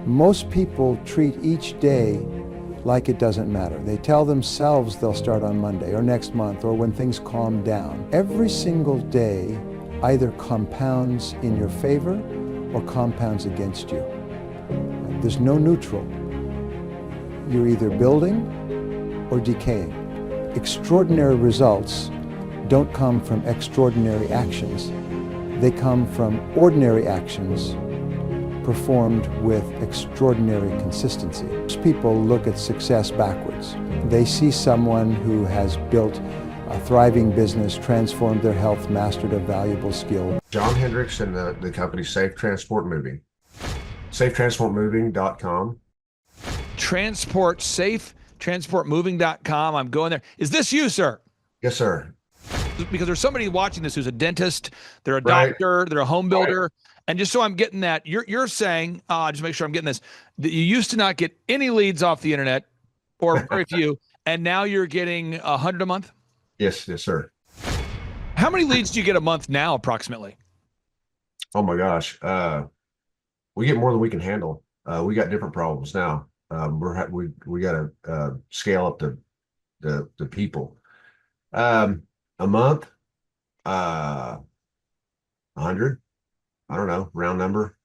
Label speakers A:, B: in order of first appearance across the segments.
A: Most people treat each day like it doesn't matter. They tell themselves they'll start on Monday or next month or when things calm down. Every single day either compounds in your favor or compounds against you. There's no neutral. You're either building or decaying. Extraordinary results don't come from extraordinary actions. They come from ordinary actions performed with extraordinary consistency. Most people look at success backwards. They see someone who has built a thriving business, transformed their health, mastered a valuable skill.
B: John Hendricks and the company Safe Transport Moving. SafeTransportMoving.com.
C: SafeTransportMoving.com. I'm going there. Is this you, sir?
B: Yes, sir.
C: Because there's somebody watching this who's a dentist, they're a
B: Right.
C: doctor, they're a home builder.
B: Right.
C: And just so I'm getting that, you're saying, just make sure I'm getting this, that you used to not get any leads off the internet or very few, and now you're getting 100 a month?
B: Yes, sir.
C: How many leads do you get a month now, approximately?
B: Oh my gosh. We get more than we can handle. We got different problems now. We got to scale up the people. A month, 100. I don't know, round number.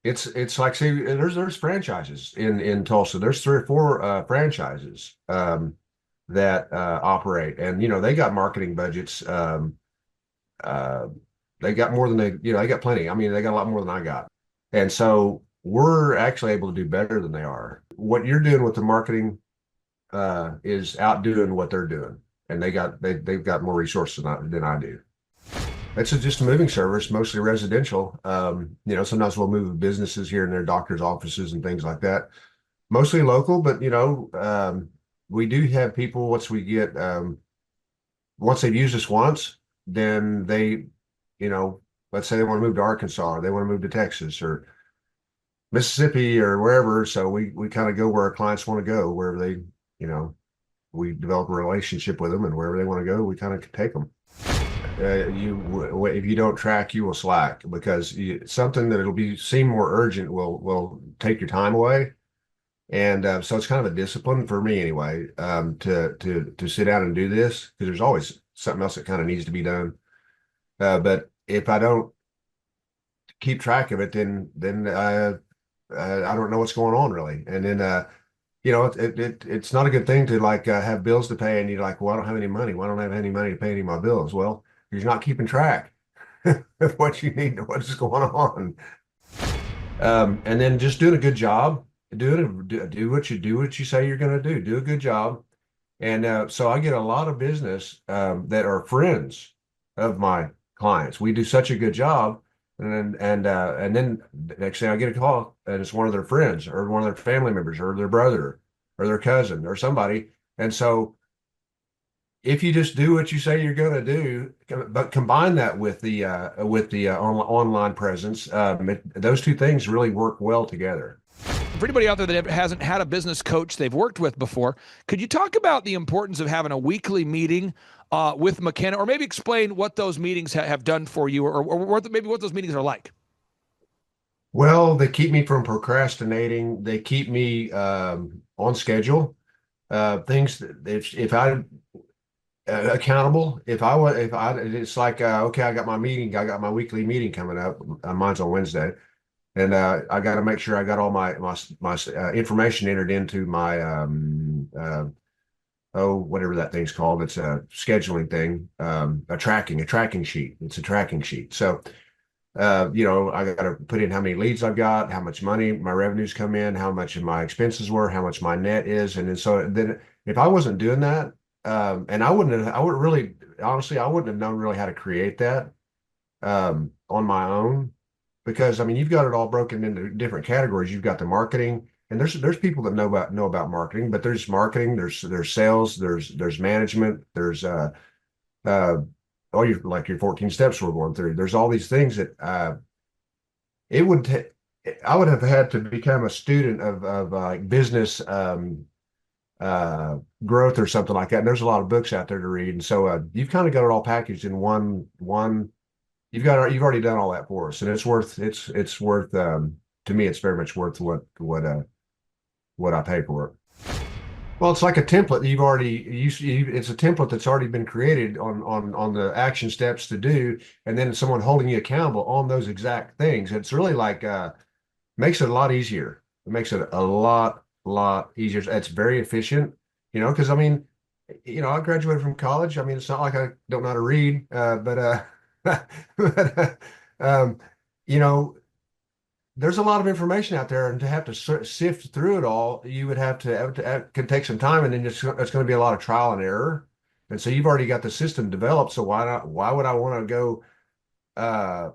B: It's like, see, there's franchises in Tulsa. There's 3 or 4 franchises that operate, and they got marketing budgets. They got more than they got plenty. I mean, they got a lot more than I got, and so we're actually able to do better than they are. What you're doing with the marketing is outdoing what they're doing, and they've got more resources than I do. It's just a moving service, mostly residential. Sometimes we'll move businesses here and there, doctors' offices and things like that. Mostly local, but we do have people. Once they've used us once, then they, let's say they want to move to Arkansas, or they want to move to Texas or Mississippi or wherever. So we kind of go where our clients want to go, wherever they, we develop a relationship with them, and wherever they want to go, we kind of take them. If you don't track, you will slack, because something that it'll seem more urgent will take your time away, and so it's kind of a discipline for me anyway, to sit down and do this, because there's always something else that kind of needs to be done. But if I don't keep track of it, then I don't know what's going on really, and then it's not a good thing to have bills to pay, and you're like, well, I don't have any money. Well, I don't have any money to pay any of my bills. Well, you're not keeping track of what you need, what's going on. And then just doing a good job, do what you say you're going to do a good job. And so I get a lot of business that are friends of my clients. We do such a good job. And then next thing I get a call, and it's one of their friends or one of their family members or their brother or their cousin or somebody. And so if you just do what you say you're going to do, but combine that with the online presence, those two things really work well together.
C: For anybody out there that hasn't had a business coach they've worked with before, could you talk about the importance of having a weekly meeting with McKenna, or maybe explain what those meetings have done for you, or maybe what those meetings are like?
B: Well, they keep me from procrastinating. They keep me on schedule. Things that if I accountable. It's like, okay, I got my weekly meeting coming up. Mine's on Wednesday, and I got to make sure I got all my information entered into my whatever that thing's called. It's a scheduling thing, a tracking sheet. It's a tracking sheet. So, I got to put in how many leads I've got, how much money my revenues come in, how much of my expenses were, how much my net is, and then if I wasn't doing that. And I wouldn't really, honestly, I wouldn't have known really how to create that on my own, because I mean, you've got it all broken into different categories. You've got the marketing, and there's people that know about marketing, but there's marketing, there's sales, there's management, there's all your 14 steps we're going through. There's all these things that I would have had to become a student of business growth or something like that. And there's a lot of books out there to read, and so you've kind of got it all packaged in one you've already done all that for us, and it's worth to me, it's very much worth what I pay for it. Well, it's like a template that it's a template that's already been created on the action steps to do, and then someone holding you accountable on those exact things. It's really like makes it a lot easier. It makes it a lot easier. It's very efficient, because I mean, I graduated from college. I mean, it's not like I don't know how to read, but um, you know, there's a lot of information out there, and to have to sift through it all, you would have to can take some time, and then it's going to be a lot of trial and error. And so you've already got the system developed. So why not? Why would I want to go? Uh,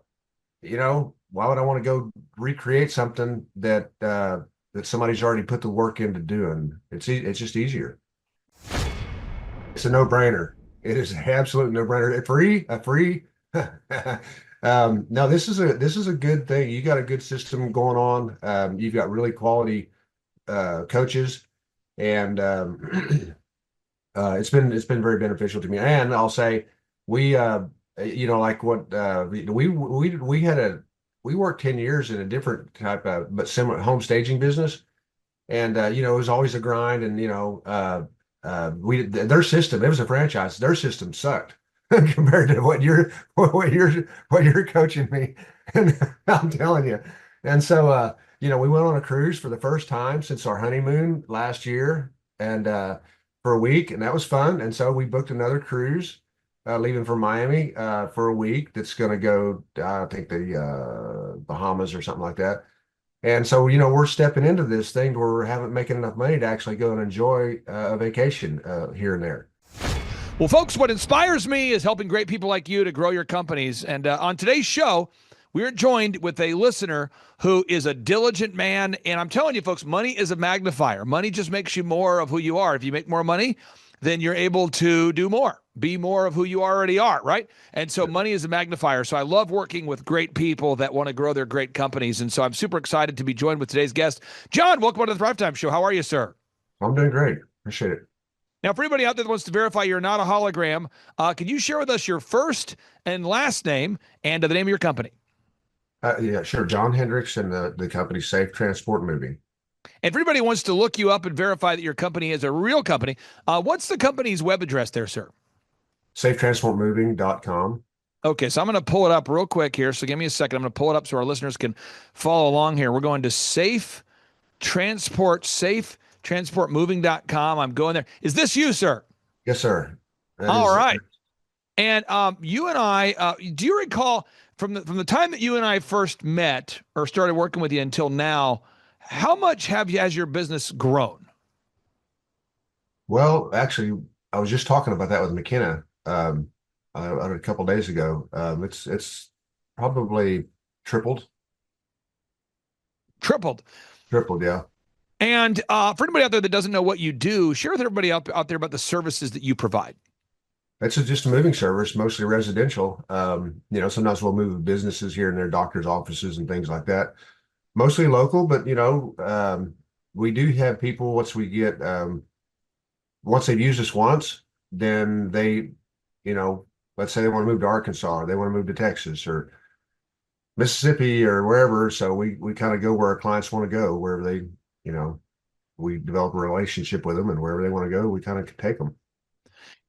B: why would I want to go recreate something that somebody's already put the work into doing? It's just easier. It's a no-brainer. It is an absolute no-brainer. A free. No, this is a good thing. You got a good system going on. You've got really quality coaches, and it's been very beneficial to me. And I'll say we like what we worked 10 years in a different type of but similar home staging business, and it was always a grind, and their system, it was a franchise, their system sucked compared to what you're coaching me. And I'm telling you. And so we went on a cruise for the first time since our honeymoon last year, and for a week, and that was fun. And so we booked another cruise leaving from Miami for a week that's going to go, I think, the Bahamas or something like that. And so, we're stepping into this thing where we're haven't making enough money to actually go and enjoy a vacation here and there.
C: Well, folks, what inspires me is helping great people like you to grow your companies. And on today's show, we are joined with a listener who is a diligent man. And I'm telling you, folks, money is a magnifier. Money just makes you more of who you are. If you make more money, then you're able to do more, be more of who you already are, right? And so money is a magnifier. So I love working with great people that want to grow their great companies. And so I'm super excited to be joined with today's guest. John, welcome to the Thrivetime Show. How are you, sir?
B: I'm doing great. Appreciate it.
C: Now, for anybody out there that wants to verify you're not a hologram, can you share with us your first and last name and the name of your company?
B: Yeah, sure. John Hendricks, and the company Safe Transport Moving.
C: And if anybody wants to look you up and verify that your company is a real company, what's the company's web address there, sir?
B: SafeTransportMoving.com.
C: Okay, so I'm going to pull it up real quick here. So give me a second. I'm going to pull it up so our listeners can follow along here. We're going to SafeTransportMoving.com. I'm going there. Is this you, sir?
B: Yes, sir.
C: All right. And you and I, do you recall from the time that you and I first met or started working with you until now, how much has your business grown?
B: Well, actually, I was just talking about that with McKenna a couple of days ago. It's probably tripled.
C: Tripled.
B: Tripled, yeah.
C: And for anybody out there that doesn't know what you do, share with everybody out there about the services that you provide.
B: It's just a moving service, mostly residential. Sometimes we'll move businesses here and there, doctors' offices and things like that. Mostly local, but we do have people. Once they've used us once, then they, let's say they want to move to Arkansas, or they want to move to Texas or Mississippi or wherever. So we kind of go where our clients want to go, wherever they, we develop a relationship with them, and wherever they want to go, we kind of take them.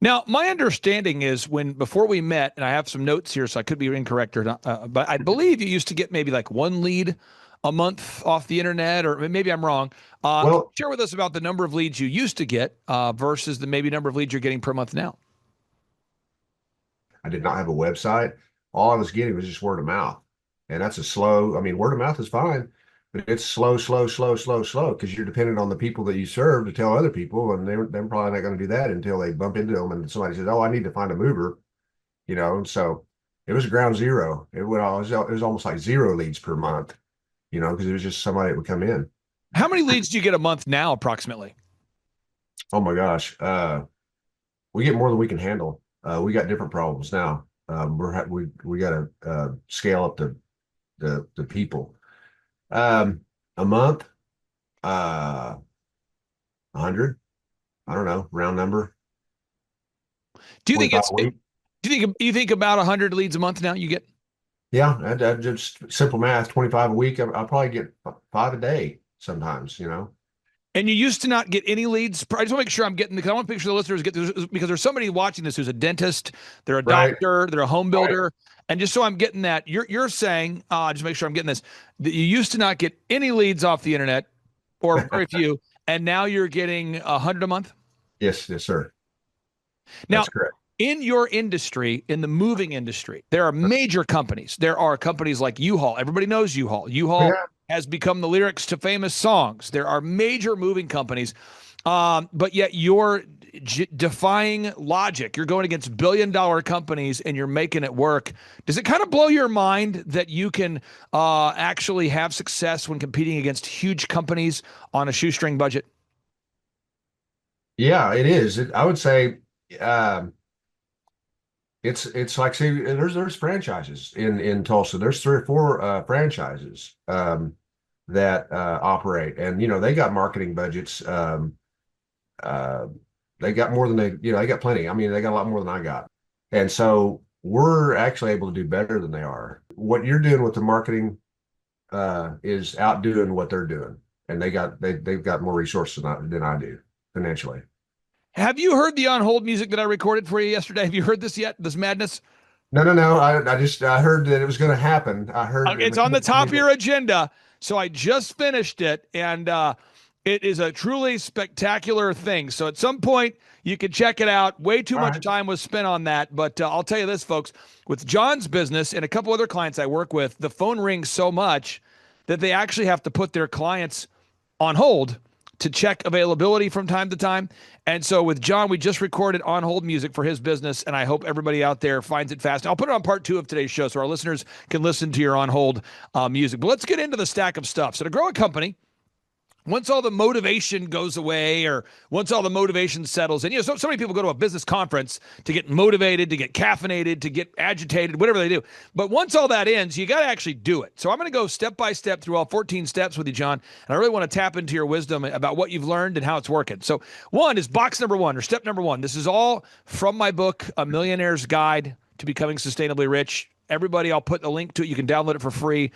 C: Now, my understanding is before we met, and I have some notes here, so I could be incorrect or not, but I believe you used to get maybe like one lead a month off the internet, or maybe I'm wrong.
B: Well,
C: share with us about the number of leads you used to get versus the maybe number of leads you're getting per month now.
B: I did not have a website. All I was getting was just word of mouth. And that's word of mouth is fine, but it's slow, because you're dependent on the people that you serve to tell other people, and they're probably not going to do that until they bump into them and somebody says, "Oh, I need to find a mover," So it was ground zero. It was almost like zero leads per month, because it was just somebody that would come in.
C: How many leads do you get a month now, approximately?
B: Oh my gosh, we get more than we can handle. We got different problems now. We got to scale up the people. A month, 100. I don't know, round number.
C: Do you think you think about 100 leads a month now you get?
B: Yeah, I just simple math, 25 a week. I'll probably get 5 a day sometimes, you know.
C: And you used to not get any leads. I just want to make sure I'm getting, because I want to make sure the listeners get this, because there's somebody watching this who's a dentist, they're a
B: Right.
C: doctor, they're a home
B: Right.
C: builder. And just so I'm getting that, you're saying, just make sure I'm getting this, that you used to not get any leads off the internet or very few, and now you're getting 100 a month.
B: Yes, yes, sir.
C: Now,
B: That's correct.
C: in your industry, in the moving industry, there are major companies. There are companies like U-Haul. Everybody knows U-Haul. U-Haul
B: Yeah.
C: has become the lyrics to famous songs. There are major moving companies, but yet you're defying logic. You're going against billion-dollar companies and you're making it work. Does it kind of blow your mind that you can actually have success when competing against huge companies on a shoestring budget?
B: Yeah, it is. I would say um, it's like, say, there's franchises in Tulsa. There's 3 or 4 franchises that operate, and you know they got marketing budgets. Uh, they got more than they got plenty. I mean, they got a lot more than I got, and so we're actually able to do better than they are. What you're doing with the marketing is outdoing what they're doing, and they've got more resources than I do financially.
C: Have you heard the on hold music that I recorded for you yesterday? Have you heard this yet? This madness?
B: No, no, no. I heard that it was going to happen. I heard
C: It's on the top of your agenda. So I just finished it, and it is a truly spectacular thing. So at some point, you can check it out. Way too
B: All
C: much
B: right.
C: time was spent on that. But I'll tell you this, folks, with John's business and a couple other clients I work with, the phone rings so much that they actually have to put their clients on hold to check availability from time to time. And so with John, we just recorded on hold music for his business, and I hope everybody out there finds it fast. I'll put it on part 2 of today's show so our listeners can listen to your on hold music. But let's get into the stack of stuff. So to grow a company, once all the motivation goes away, or once all the motivation settles in, so many people go to a business conference to get motivated, to get caffeinated, to get agitated, whatever they do. But once all that ends, you got to actually do it. So I'm going to go step by step through all 14 steps with you, John. And I really want to tap into your wisdom about what you've learned and how it's working. So one is box number 1, or step number 1. This is all from my book, A Millionaire's Guide to Becoming Sustainably Rich. Everybody, I'll put a link to it. You can download it for free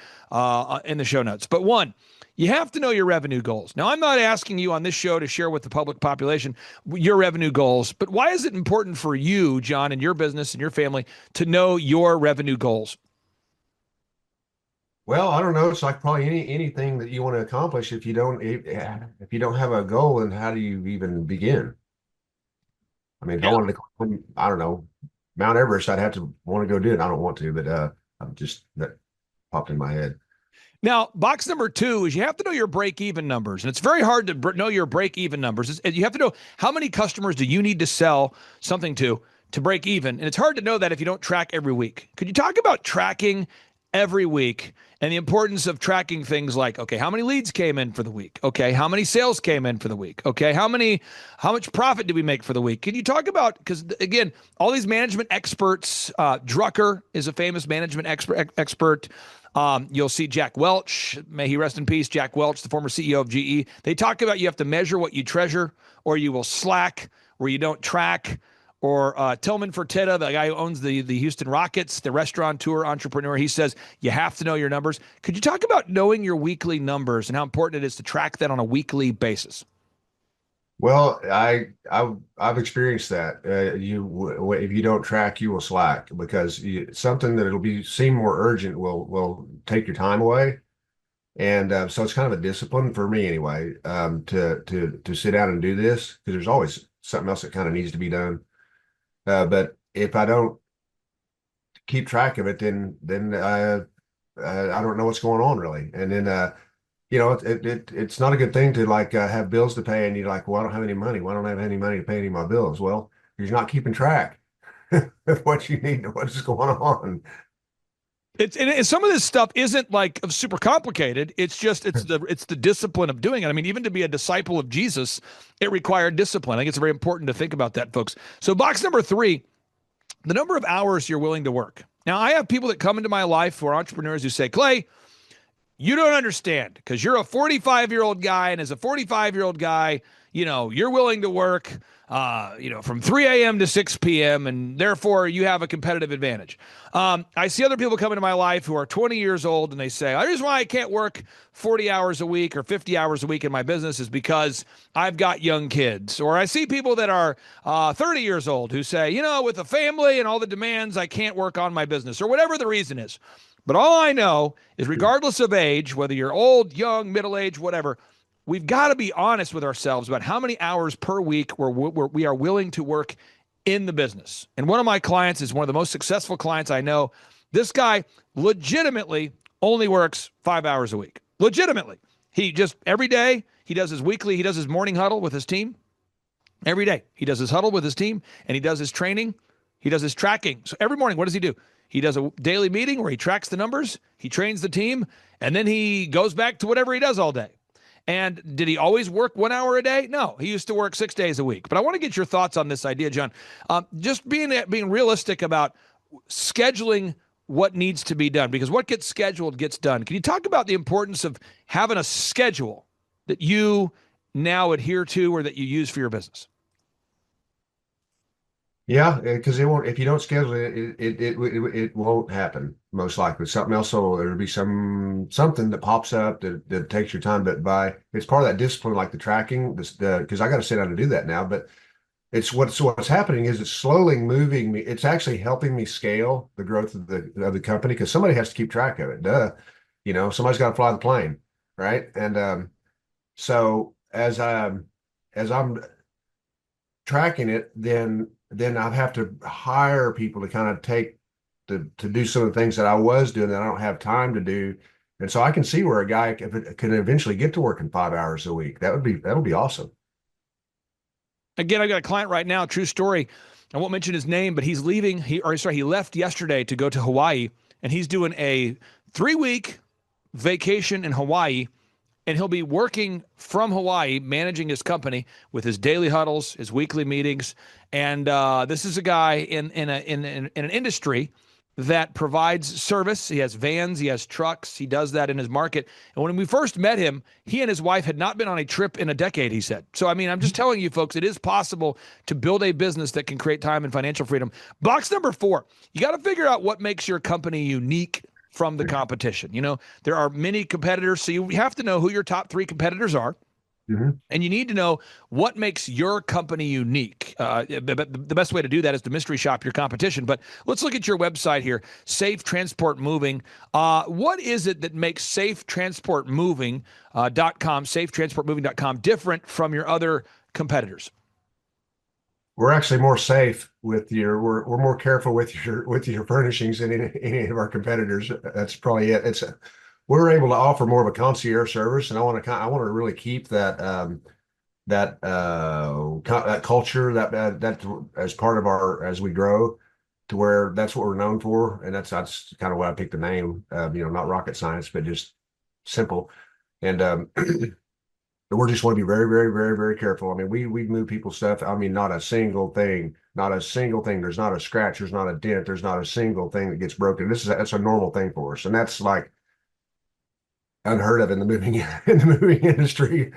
C: in the show notes. But 1, you have to know your revenue goals. Now, I'm not asking you on this show to share with the public population your revenue goals, but why is it important for you, John, and your business and your family to know your revenue goals?
B: Well, I don't know. It's like probably anything that you want to accomplish. If you don't have a goal, then how do you even begin? I mean, if I
C: Yeah.
B: wanted to climb, I don't know, Mount Everest, I'd have to want to go do it. I don't want to, but I'm just that popped in my head.
C: Now, box number 2 is you have to know your break-even numbers. And it's very hard to know your break-even numbers. You have to know how many customers do you need to sell something to break even. And it's hard to know that if you don't track every week. Could you talk about tracking every week and the importance of tracking things like, okay, how many leads came in for the week? Okay, how many sales came in for the week? Okay, how much profit did we make for the week? Can you talk about, because again, all these management experts, Drucker is a famous management expert. You'll see Jack Welch, may he rest in peace, Jack Welch, the former CEO of GE. They talk about you have to measure what you treasure, or you will slack, or you don't track. Or Tillman Fertitta, the guy who owns the Houston Rockets, the restaurateur entrepreneur, he says you have to know your numbers. Could you talk about knowing your weekly numbers and how important it is to track that on a weekly basis?
B: Well, I've experienced that. If you don't track, you will slack because something that it'll seem more urgent will take your time away, and so it's kind of a discipline for me anyway, to sit down and do this because there's always something else that kind of needs to be done. But if I don't keep track of it, then I don't know what's going on really, and then it's not a good thing to like have bills to pay and you're like, well, I don't have any money. Why don't I have any money to pay any of my bills? Well, you're not keeping track of what you need, what's going on.
C: And some of this stuff isn't like super complicated. It's just it's the discipline of doing it. I mean, even to be a disciple of Jesus, it required discipline. I think it's very important to think about that, folks. So box number 3, the number of hours you're willing to work. Now, I have people that come into my life who are entrepreneurs who say, Clay, you don't understand because you're a 45-year-old guy, and as a 45-year-old guy, you're willing to work, from 3 a.m. to 6 p.m. and therefore you have a competitive advantage. I see other people come into my life who are 20 years old and they say, the reason why I can't work 40 hours a week or 50 hours a week in my business is because I've got young kids. Or I see people that are 30 years old who say, with a family and all the demands, I can't work on my business, or whatever the reason is. But all I know is, regardless of age, whether you're old, young, middle-aged, whatever, we've got to be honest with ourselves about how many hours per week we are willing to work in the business. And one of my clients is one of the most successful clients I know. This guy legitimately only works 5 hours a week. Legitimately. He just, every day, he does his morning huddle with his team. Every day, he does his huddle with his team, and he does his training. He does his tracking. So every morning, what does he do? He does a daily meeting where he tracks the numbers, he trains the team, and then he goes back to whatever he does all day. And did he always work 1 hour a day? No, he used to work 6 days a week. But I want to get your thoughts on this idea, John. Just being realistic about scheduling what needs to be done, because what gets scheduled gets done. Can you talk about the importance of having a schedule that you now adhere to or that you use for your business?
B: Yeah, because it won't. If you don't schedule it, it won't happen. Most likely, something else. There'll be something that pops up that takes your time. But it's part of that discipline, like the tracking. Because I got to sit down and do that now. But it's what's happening is it's slowly moving me. It's actually helping me scale the growth of the company, because somebody has to keep track of it. Duh, somebody's got to fly the plane, right? And so as I'm tracking it, then I have to hire people to kind of to do some of the things that I was doing that I don't have time to do. And so I can see where a guy can eventually get to working 5 hours a week. That'll be awesome.
C: Again, I've got a client right now, true story. I won't mention his name, but he's leaving. He left yesterday to go to Hawaii, and he's doing a 3-week vacation in Hawaii. And he'll be working from Hawaii, managing his company with his daily huddles, his weekly meetings. And this is a guy in an industry that provides service. He has vans, he has trucks, he does that in his market. And when we first met him, he and his wife had not been on a trip in a decade, he said. So, I'm just telling you, folks, it is possible to build a business that can create time and financial freedom. Box number 4, you got to figure out what makes your company unique from the competition. There are many competitors, so you have to know who your top 3 competitors are. Mm-hmm. And you need to know what makes your company unique. The best way to do that is to mystery shop your competition. But let's look at your website here, Safe Transport Moving. What is it that makes safetransportmoving.com, safetransportmoving.com different from your other competitors?
B: We're actually more safe we're more careful with your furnishings than any of our competitors. That's probably it. We're able to offer more of a concierge service, and I want to really keep that culture that as part of as we grow, to where that's what we're known for, and that's kind of why I picked the name. Not rocket science, but just simple, and we just want to be very, very, very, very careful. We move people's stuff. Not a single thing. There's not a scratch. There's not a dent. There's not a single thing that gets broken. That's a normal thing for us, and that's like unheard of in the moving industry.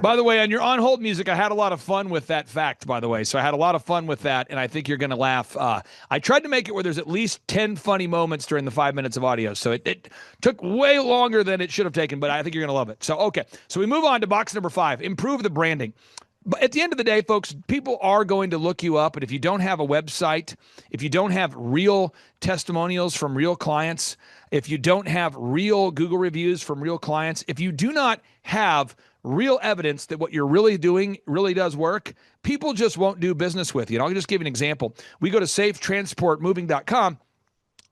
C: By the way, on your on-hold music, I had a lot of fun with that fact, by the way. So I had a lot of fun with that, and I think you're going to laugh. I tried to make it where there's at least 10 funny moments during the 5 minutes of audio. So it took way longer than it should have taken, but I think you're going to love it. So, okay. So we move on to box number 5, improve the branding. But at the end of the day, folks, people are going to look you up. And if you don't have a website, if you don't have real testimonials from real clients, if you don't have real Google reviews from real clients, if you do not have real evidence that what you're really doing really does work, people just won't do business with you. And I'll just give you an example. We go to safetransportmoving.com.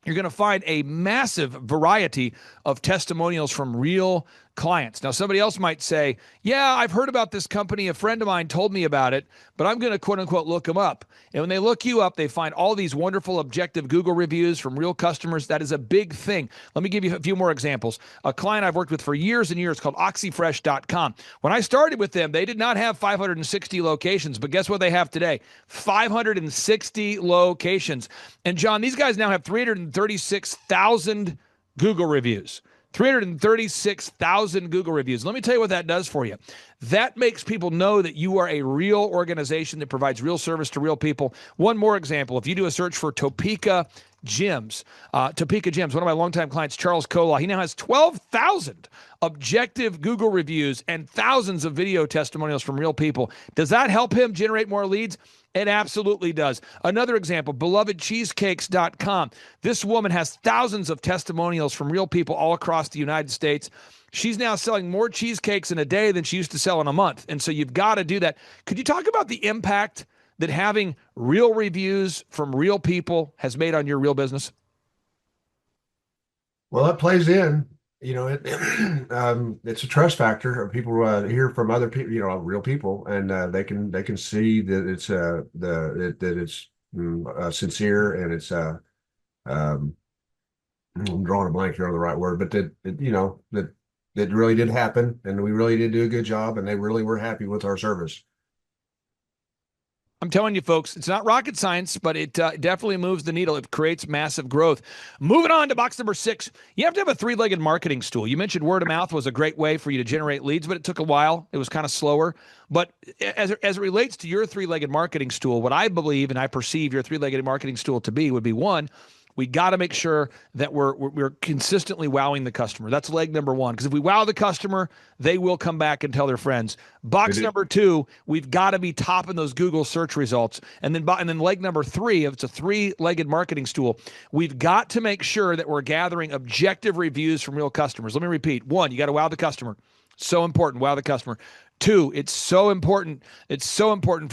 C: You're going to find a massive variety of testimonials from real clients. Now, somebody else might say, yeah, I've heard about this company. A friend of mine told me about it, but I'm going to quote unquote look them up. And when they look you up, they find all these wonderful objective Google reviews from real customers. That is a big thing. Let me give you a few more examples. A client I've worked with for years and years called oxyfresh.com. When I started with them, they did not have 560 locations, but guess what they have today? 560 locations. And John, these guys now have 336,000 Google reviews. 336,000 Google reviews. Let me tell you what that does for you. That makes people know that you are a real organization that provides real service to real people. One more example. If you do a search for Topeka Gyms, one of my longtime clients, Charles Kolaw, he now has 12,000 objective Google reviews and thousands of video testimonials from real people. Does that help him generate more leads? It absolutely does. Another example, belovedcheesecakes.com. This woman has thousands of testimonials from real people all across the United States. She's now selling more cheesecakes in a day than she used to sell in a month. And so you've got to do that. Could you talk about the impact that having real reviews from real people has made on your real business?
B: Well, it plays in, it's a trust factor. People hear from other people, real people, and they can see that it's sincere, and it's I'm drawing a blank here on the right word, but that it really did happen, and we really did do a good job, and they really were happy with our service.
C: I'm telling you, folks, it's not rocket science, but it definitely moves the needle. It creates massive growth. Moving on to box number 6, you have to have a three-legged marketing stool. You mentioned word of mouth was a great way for you to generate leads, but it took a while. It was kind of slower. But as it relates to your three-legged marketing stool, what I believe and I perceive your three-legged marketing stool to be would be, one, we got to make sure that we're consistently wowing the customer. That's leg number 1. Because if we wow the customer, they will come back and tell their friends. Box number 2, we've got to be topping those Google search results. And then leg number 3, if it's a three-legged marketing stool, we've got to make sure that we're gathering objective reviews from real customers. Let me repeat. 1, you got to wow the customer. So important. Wow the customer. 2, it's so important,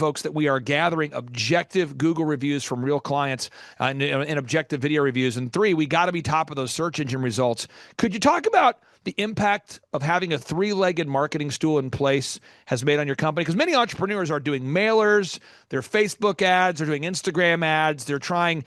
C: folks, that we are gathering objective Google reviews from real clients and objective video reviews. And 3, we got to be top of those search engine results. Could you talk about the impact of having a three-legged marketing stool in place has made on your company? Because many entrepreneurs are doing mailers, they're Facebook ads, they're doing Instagram ads, they're trying,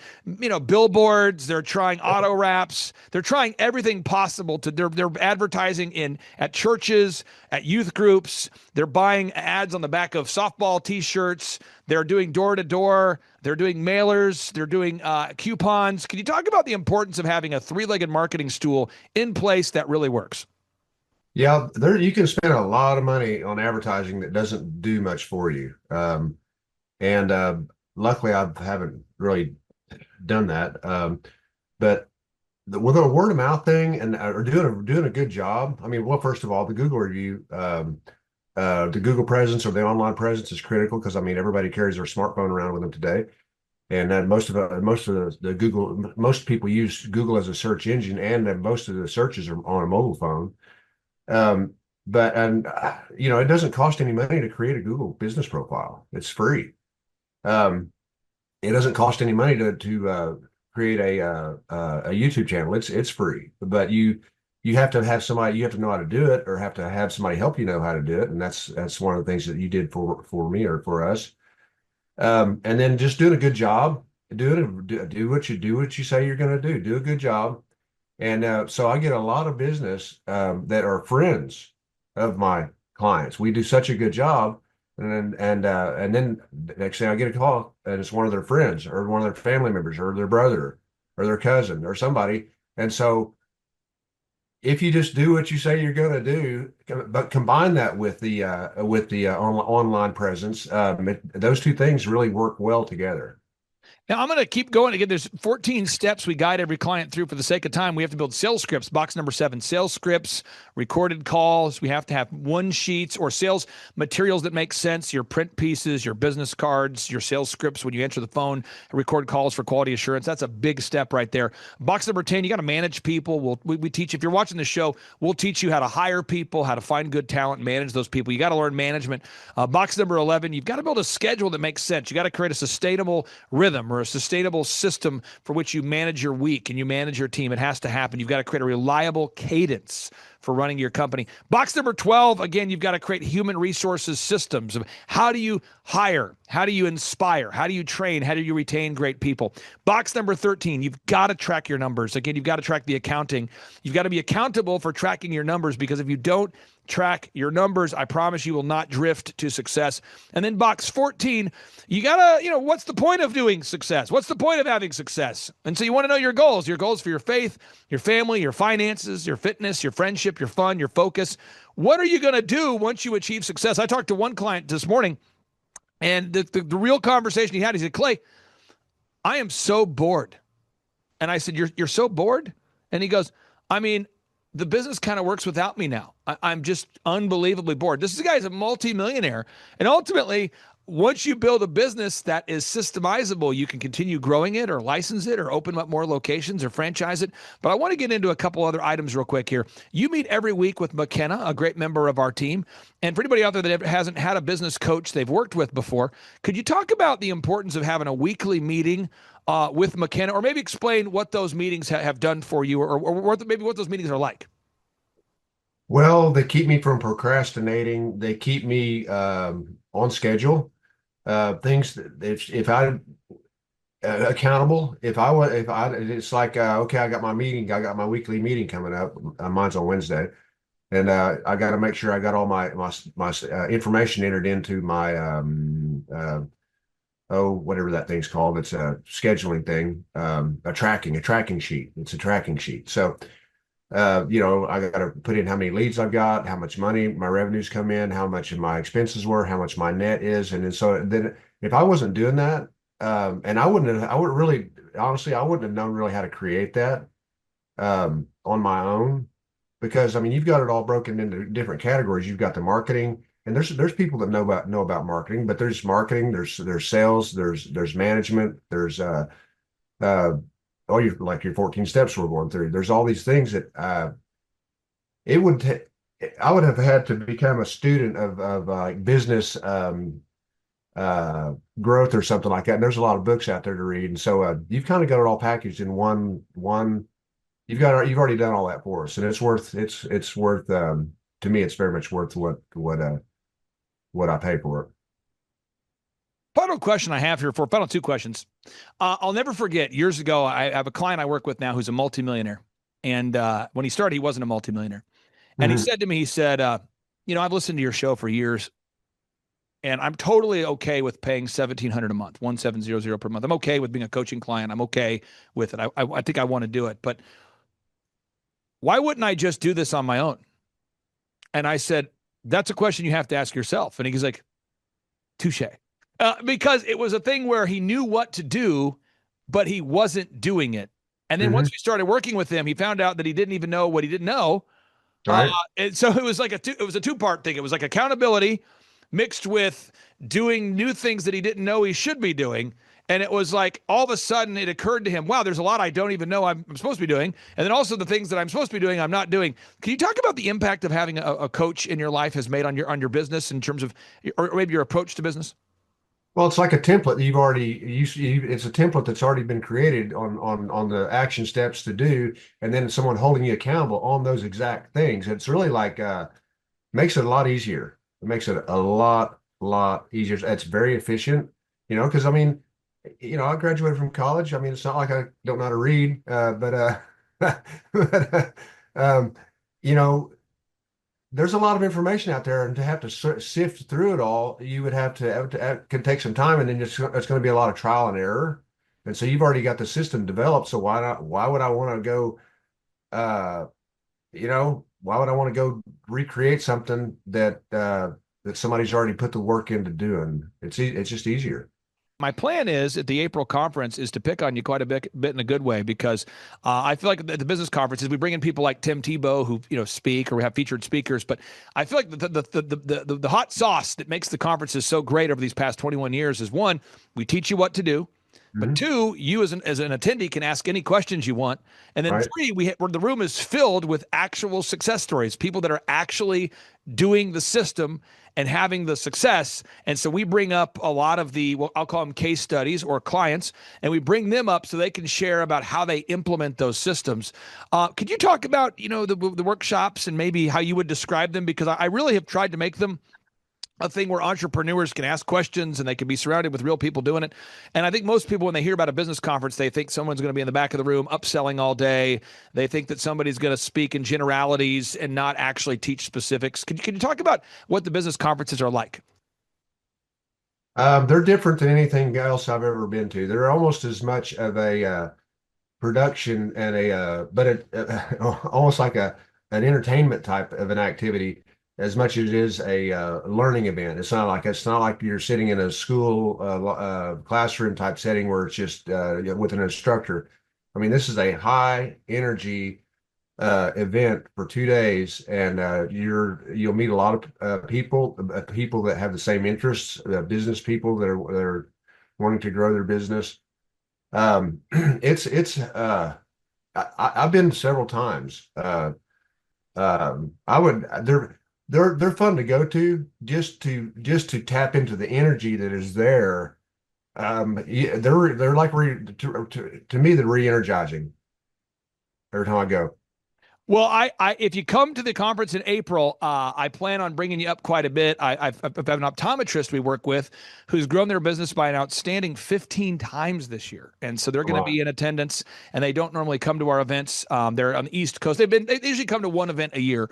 C: billboards, they're trying auto wraps, they're trying everything possible they're advertising at churches, at youth groups, they're buying ads on the back of softball t-shirts, they're doing door-to-door, they're doing mailers, they're doing coupons. Can you talk about the importance of having a three-legged marketing stool in place that really works?
B: Yeah, you can spend a lot of money on advertising that doesn't do much for you. And luckily, I haven't really done that. But with a word of mouth thing and are doing a good job. I mean, well, first of all, the Google review, the Google presence or the online presence is critical because everybody carries their smartphone around with them today, and most people use Google as a search engine, and most of the searches are on a mobile phone. It doesn't cost any money to create a Google business profile. It's free. It doesn't cost any money to create a YouTube channel. It's free, but you have to have somebody, you have to know how to do it, or have to have somebody help you know how to do it. And that's one of the things that you did for me or for us. And then just doing a good job, do what you say you're going to do a good job. And so I get a lot of business that are friends of my clients. We do such a good job. And then next thing I get a call and it's one of their friends or one of their family members or their brother or their cousin or somebody. And so if you just do what you say you're going to do, but combine that with the online presence, those two things really work well together.
C: Now, I'm going to keep going. Again, there's 14 steps we guide every client through. For the sake of time, we have to build sales scripts. Box number 7, sales scripts, recorded calls. We have to have one sheets or sales materials that make sense, your print pieces, your business cards, your sales scripts when you answer the phone, record calls for quality assurance. That's a big step right there. Box number 10, you got to manage people. We teach, if you're watching the show, we'll teach you how to hire people, how to find good talent, manage those people. You got to learn management. Box number 11, you've got to build a schedule that makes sense. You got to create a sustainable rhythm or a sustainable system for which you manage your week and you manage your team. It has to happen. You've got to create a reliable cadence for running your company. Box number 12, again, you've got to create human resources systems. How do you hire? How do you inspire? How do you train? How do you retain great people? Box number 13, you've got to track your numbers. Again, you've got to track the accounting. You've got to be accountable for tracking your numbers, because if you don't track your numbers, I promise you will not drift to success. And then box 14, you gotta, what's the point of doing success? What's the point of having success? And so you want to know your goals for your faith, your family, your finances, your fitness, your friendship, your fun, your focus. What are you going to do once you achieve success? I talked to one client this morning, and the real conversation he had, he said, Clay, I am so bored. And I said, you're so bored? And he goes, I mean, the business kind of works without me now. I'm just unbelievably bored. This guy is a multimillionaire. And ultimately, once you build a business that is systemizable, you can continue growing it or license it or open up more locations or franchise it. But I want to get into a couple other items real quick here. You meet every week with McKenna, a great member of our team. And for anybody out there that hasn't had a business coach they've worked with before, could you talk about the importance of having a weekly meeting with McKenna, or maybe explain what those meetings have done for you, or maybe what those meetings are like?
B: Well, they keep me from procrastinating. They keep me on schedule. Things that if I accountable, it's like okay, I got my weekly meeting coming up. Mine's on Wednesday, and I got to make sure I got all my information entered into my whatever that thing's called. It's a scheduling thing, a tracking sheet. It's a tracking sheet. So, I got to put in how many leads I've got, how much money my revenues come in, how much of my expenses were, how much my net is. And then if I wasn't doing that, and I wouldn't have known really how to create that, on my own, because I mean, you've got it all broken into different categories. You've got the marketing, and there's people that know about marketing, but there's marketing, there's sales, there's management, there's all your 14 steps we're going through. There's all these things that I would have had to become a student of business growth or something like that. And there's a lot of books out there to read, and so you've kind of got it all packaged in one. You've already done all that for us, and it's worth to me, it's very much worth what I pay for it.
C: Final question I have here final two questions. I'll never forget years ago, I have a client I work with now who's a multimillionaire. And when he started, he wasn't a multimillionaire. And he said to me, I've listened to your show for years, and I'm totally okay with paying $1,700 a month, 1,700 per month. I'm okay with being a coaching client. I'm okay with it. I think I want to do it. But why wouldn't I just do this on my own? And I said, that's a question you have to ask yourself. And he's like, touche. Because it was a thing where he knew what to do, but he wasn't doing it. And then once we started working with him, he found out that he didn't even know what he didn't know. Right. And so it was like it was a two-part thing. It was like accountability mixed with doing new things that he didn't know he should be doing. And it was like all of a sudden it occurred to him, wow, there's a lot I don't even know I'm supposed to be doing. And then also the things that I'm supposed to be doing, I'm not doing. Can you talk about the impact of having a coach in your life has made on your business in terms of, or maybe your approach to business?
B: Well, it's like a template that you've already it's a template that's already been created on the action steps to do, and then someone holding you accountable on those exact things. It's really like makes it a lot easier. It makes it a lot easier. It's very efficient, because I mean, I graduated from college. I mean, it's not like I don't know how to read, but there's a lot of information out there, and to have to sift through it all, you would have to can take some time, and then it's going to be a lot of trial and error. And so you've already got the system developed. So why would I want to go, why would I want to go recreate something that somebody's already put the work into doing? It's just easier.
C: My plan is at the April conference is to pick on you quite a bit in a good way, because I feel like at the business conferences, we bring in people like Tim Tebow who speak, or we have featured speakers. But I feel like the hot sauce that makes the conferences so great over these past 21 years is, one, we teach you what to do. But
B: Mhm.
C: 2, you as an attendee can ask any questions you want. And then
B: Right.
C: 3, where the room is filled with actual success stories, people that are actually doing the system and having the success. And so we bring up a lot of the, well, I'll call them case studies or clients, and we bring them up so they can share about how they implement those systems. Could you talk about, the workshops and maybe how you would describe them? Because I really have tried to make them a thing where entrepreneurs can ask questions and they can be surrounded with real people doing it. And I think most people, when they hear about a business conference, they think someone's going to be in the back of the room upselling all day. They think that somebody's going to speak in generalities and not actually teach specifics. Can you talk about what the business conferences are like?
B: They're different than anything else I've ever been to. They're almost as much of a production and but almost like an entertainment type of an activity as much as it is a learning event. It's not like you're sitting in a school classroom type setting where it's just with an instructor. I mean, this is a high energy event for 2 days, and you'll meet a lot of people that have the same interests, business people that are wanting to grow their business. It's I've been several times. I would they're fun to go to just to tap into the energy that is there. Yeah, they're like to me they're re-energizing every time I go.
C: Well, I if you come to the conference in April, I plan on bringing you up quite a bit. I've an optometrist we work with who's grown their business by an outstanding 15 times this year, and so they're going to
B: Wow.
C: be in attendance. And they don't normally come to our events. They're on the East Coast. They usually come to one event a year.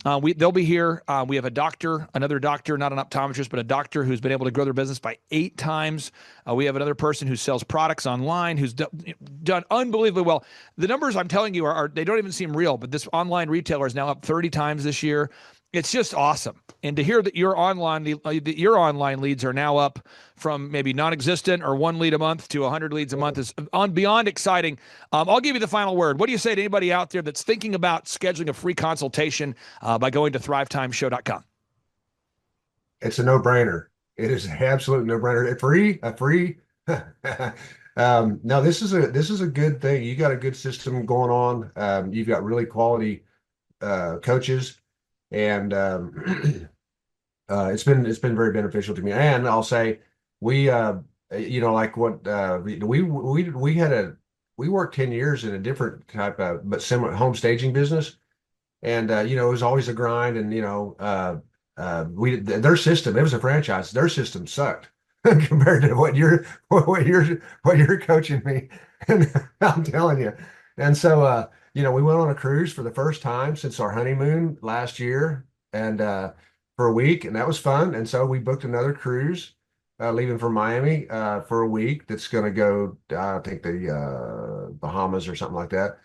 C: They'll be here. We have another doctor, not an optometrist, but a doctor who's been able to grow their business by 8 times. We have another person who sells products online who's done unbelievably well. The numbers I'm telling you are they don't even seem real, but this online retailer is now up 30 times this year. It's just awesome. And to hear that your online leads are now up from maybe non-existent or 1 lead a month to 100 leads a month is beyond exciting. I'll give you the final word. What do you say to anybody out there that's thinking about scheduling a free consultation by going to thrivetimeshow.com?
B: It's a no-brainer. It is an absolute no-brainer. A free. No, this is a good thing. You got a good system going on. You've got really quality coaches, and it's been very beneficial to me. And I'll say we like what we worked 10 years in a different type of but similar home staging business, and it was always a grind, and their system, it was a franchise, their system sucked compared to what you're coaching me. And I'm telling you. And so we went on a cruise for the first time since our honeymoon last year, and for a week, and that was fun. And so we booked another cruise leaving from Miami for a week that's going to go I think the Bahamas or something like that.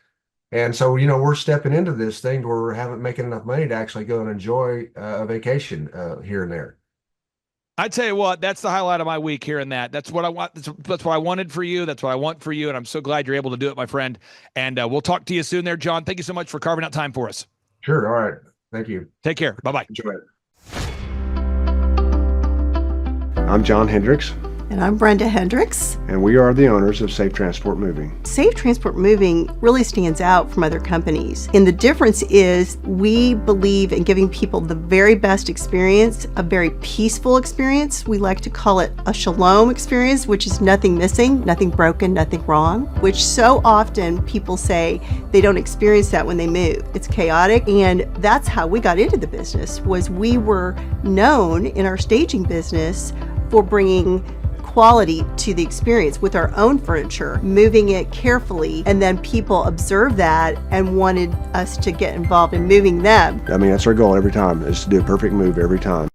B: And so, we're stepping into this thing where we haven't making enough money to actually go and enjoy a vacation here and there.
C: I tell you what, that's the highlight of my week, hearing that. That's what I want. That's what I wanted for you. That's what I want for you. And I'm so glad you're able to do it, my friend. And we'll talk to you soon there, John. Thank you so much for carving out time for us.
B: Sure. All right. Thank you.
C: Take care. Bye-bye.
B: Enjoy it. I'm John Hendricks,
D: And I'm Brenda Hendricks.
B: and we are the owners of Safe Transport Moving.
D: Safe Transport Moving really stands out from other companies. And the difference is we believe in giving people the very best experience, a very peaceful experience. We like to call it a shalom experience, which is nothing missing, nothing broken, nothing wrong, which so often people say they don't experience that when they move. It's chaotic. And that's how we got into the business, was we were known in our staging business for bringing quality to the experience with our own furniture, moving it carefully, and then people observed that and wanted us to get involved in moving them.
B: I mean, that's our goal every time, is to do a perfect move every time.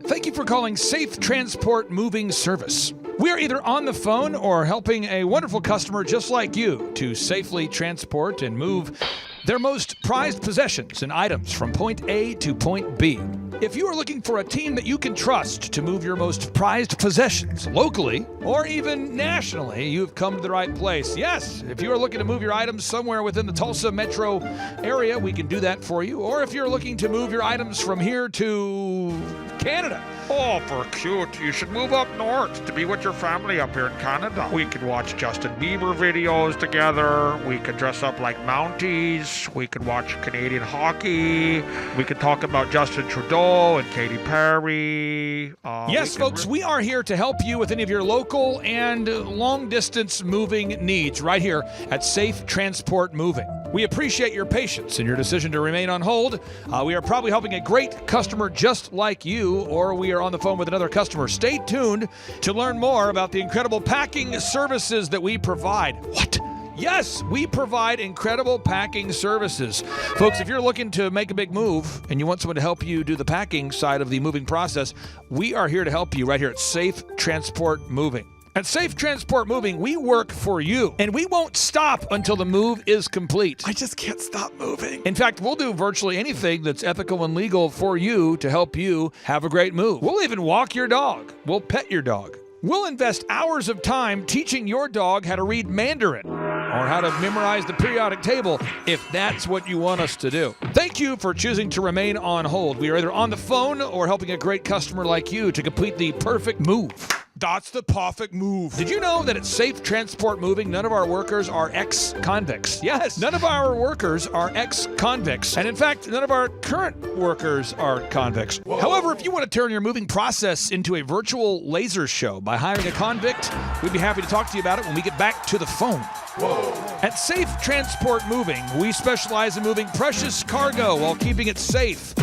C: Thank you for calling Safe Transport Moving Service. We're either on the phone or helping a wonderful customer just like you to safely transport and move their most prized possessions and items from point A to point B. If you are looking for a team that you can trust to move your most prized possessions locally or even nationally, you've come to the right place. Yes, if you are looking to move your items somewhere within the Tulsa metro area, we can do that for you. Or if you're looking to move your items from here to Canada.
E: Oh, for cute. You should move up north to be with your family up here in Canada. We could watch Justin Bieber videos together. We could dress up like Mounties. We could watch Canadian hockey. We could talk about Justin Trudeau and Katy Perry.
C: Yes, folks, we are here to help you with any of your local and long-distance moving needs right here at Safe Transport Moving. We appreciate your patience and your decision to remain on hold. We are probably helping a great customer just like you, or we are on the phone with another customer. Stay tuned to learn more about the incredible packing services that we provide. What? Yes, we provide incredible packing services. Folks, if you're looking to make a big move and you want someone to help you do the packing side of the moving process, we are here to help you right here at Safe Transport Moving. At Safe Transport Moving, we work for you, and we won't stop until the move is complete.
F: I just can't stop moving.
C: In fact, we'll do virtually anything that's ethical and legal for you to help you have a great move. We'll even walk your dog. We'll pet your dog. We'll invest hours of time teaching your dog how to read Mandarin or how to memorize the periodic table if that's what you want us to do. Thank you for choosing to remain on hold. We are either on the phone or helping a great customer like you to complete the perfect move.
F: That's the perfect move.
C: Did you know that at Safe Transport Moving, none of our workers are ex-convicts? Yes, none of our workers are ex-convicts. And in fact, none of our current workers are convicts. Whoa. However, if you want to turn your moving process into a virtual laser show by hiring a convict, we'd be happy to talk to you about it when we get back to the phone.
B: Whoa.
C: At Safe Transport Moving, we specialize in moving precious cargo while keeping it safe.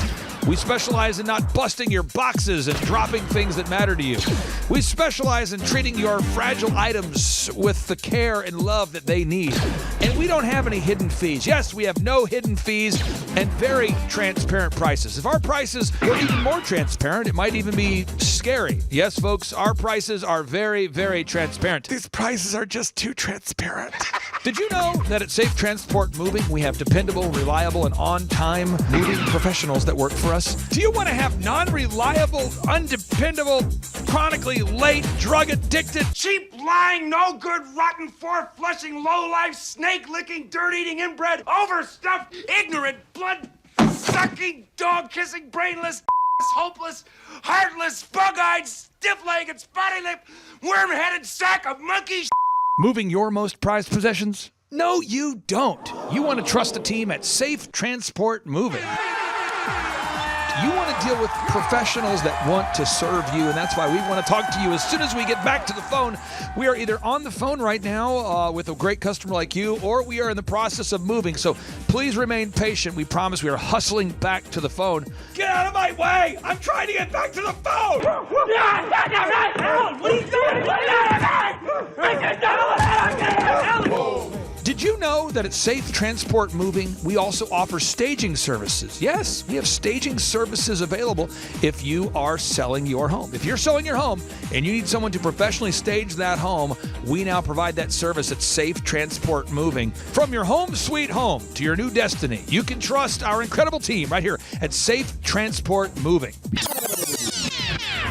C: We specialize in not busting your boxes and dropping things that matter to you. We specialize in treating your fragile items with the care and love that they need. And we don't have any hidden fees. Yes, we have no hidden fees and very transparent prices. If our prices were even more transparent, it might even be scary. Yes, folks, our prices are very, very transparent.
F: These prices are just too transparent.
C: Did you know that at Safe Transport Moving, we have dependable, reliable, and on-time moving professionals that work for us? Do you want to have non-reliable, undependable, chronically late, drug-addicted,
G: cheap, lying, no good, rotten, four-flushing, low-life, snake-licking, dirt-eating, inbred, overstuffed, ignorant, blood-sucking, dog-kissing, brainless, hopeless, heartless, bug-eyed, stiff-legged, spotty-lipped, worm-headed sack of monkey
C: moving your most prized possessions? No, you don't. You want to trust a team at Safe Transport Moving. You want to deal with professionals that want to serve you, and that's why we want to talk to you as soon as we get back to the phone. We are either on the phone right now with a great customer like you, or we are in the process of moving. So please remain patient. We promise we are hustling back to the phone.
G: Get out of my way! I'm trying to get back to the phone! What are you doing? Get out of me! I can do it!
C: Did you know that at Safe Transport Moving, we also offer staging services? Yes, we have staging services available if you are selling your home. If you're selling your home and you need someone to professionally stage that home, we now provide that service at Safe Transport Moving. From your home sweet home to your new destiny, you can trust our incredible team right here at Safe Transport Moving.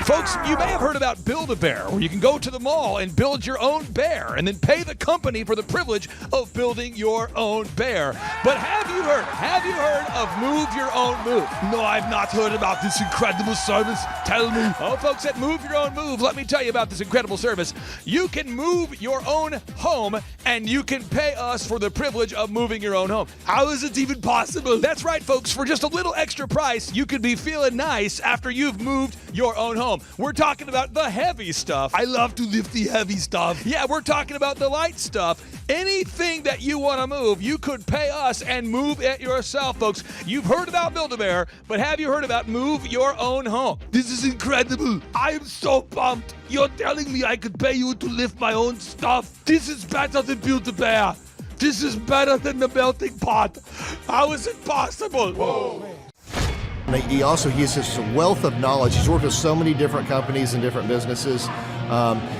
C: Folks, you may have heard about Build-A-Bear, where you can go to the mall and build your own bear and then pay the company for the privilege of building your own bear. But have you heard of Move Your Own Move?
F: No, I've not heard about this incredible service. Tell me.
C: Oh, folks, at Move Your Own Move, let me tell you about this incredible service. You can move your own home, and you can pay us for the privilege of moving your own home.
F: How is it even possible?
C: That's right, folks. For just a little extra price, you could be feeling nice after you've moved your own home. We're talking about the heavy stuff.
F: I love to lift the heavy stuff.
C: Yeah, we're talking about the light stuff. Anything that you want to move, you could pay us and move it yourself, folks. You've heard about Build-A-Bear, but have you heard about Move Your Own Home?
F: This is incredible. I am so pumped. You're telling me I could pay you to lift my own stuff? This is better than Build-A-Bear. This is better than the melting pot. How is it possible?
B: Whoa.
H: He has just a wealth of knowledge. He's worked with so many different companies and different businesses.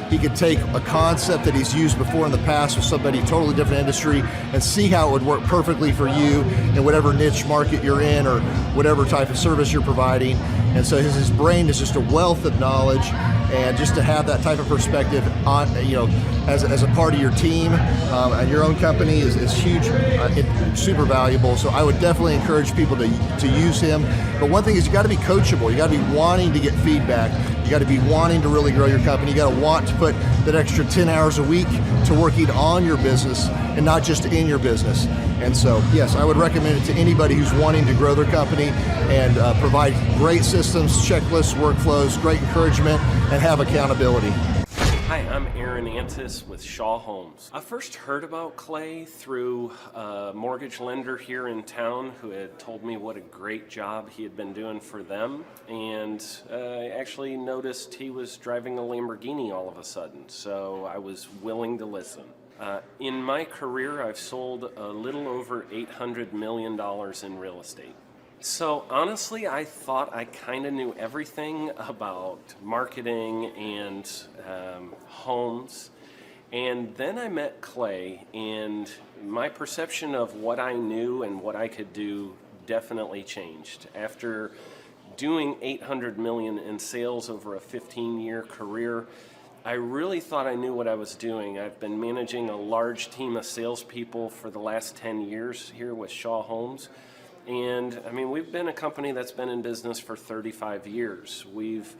H: He could take a concept that he's used before in the past with somebody totally different industry and see how it would work perfectly for you in whatever niche market you're in or whatever type of service you're providing. And so his brain is just a wealth of knowledge, and just to have that type of perspective on, as a part of your team and your own company is huge, super valuable. So I would definitely encourage people to use him. But one thing is, you got to be coachable. You got to be wanting to get feedback. You got to be wanting to really grow your company. You got to want to put that extra 10 hours a week to working on your business and not just in your business. And so, yes, I would recommend it to anybody who's wanting to grow their company and provide great systems, checklists, workflows, great encouragement, and have accountability.
I: Hi, I'm Aaron Antis with Shaw Homes. I first heard about Clay through a mortgage lender here in town who had told me what a great job he had been doing for them, and I actually noticed he was driving a Lamborghini all of a sudden, so I was willing to listen. In my career, I've sold a little over $800 million in real estate. So honestly, I thought I kind of knew everything about marketing and homes. And then I met Clay, and my perception of what I knew and what I could do definitely changed. After doing $800 million in sales over a 15-year career, I really thought I knew what I was doing. I've been managing a large team of salespeople for the last 10 years here with Shaw Homes. And I mean, we've been a company that's been in business for 35 years. We've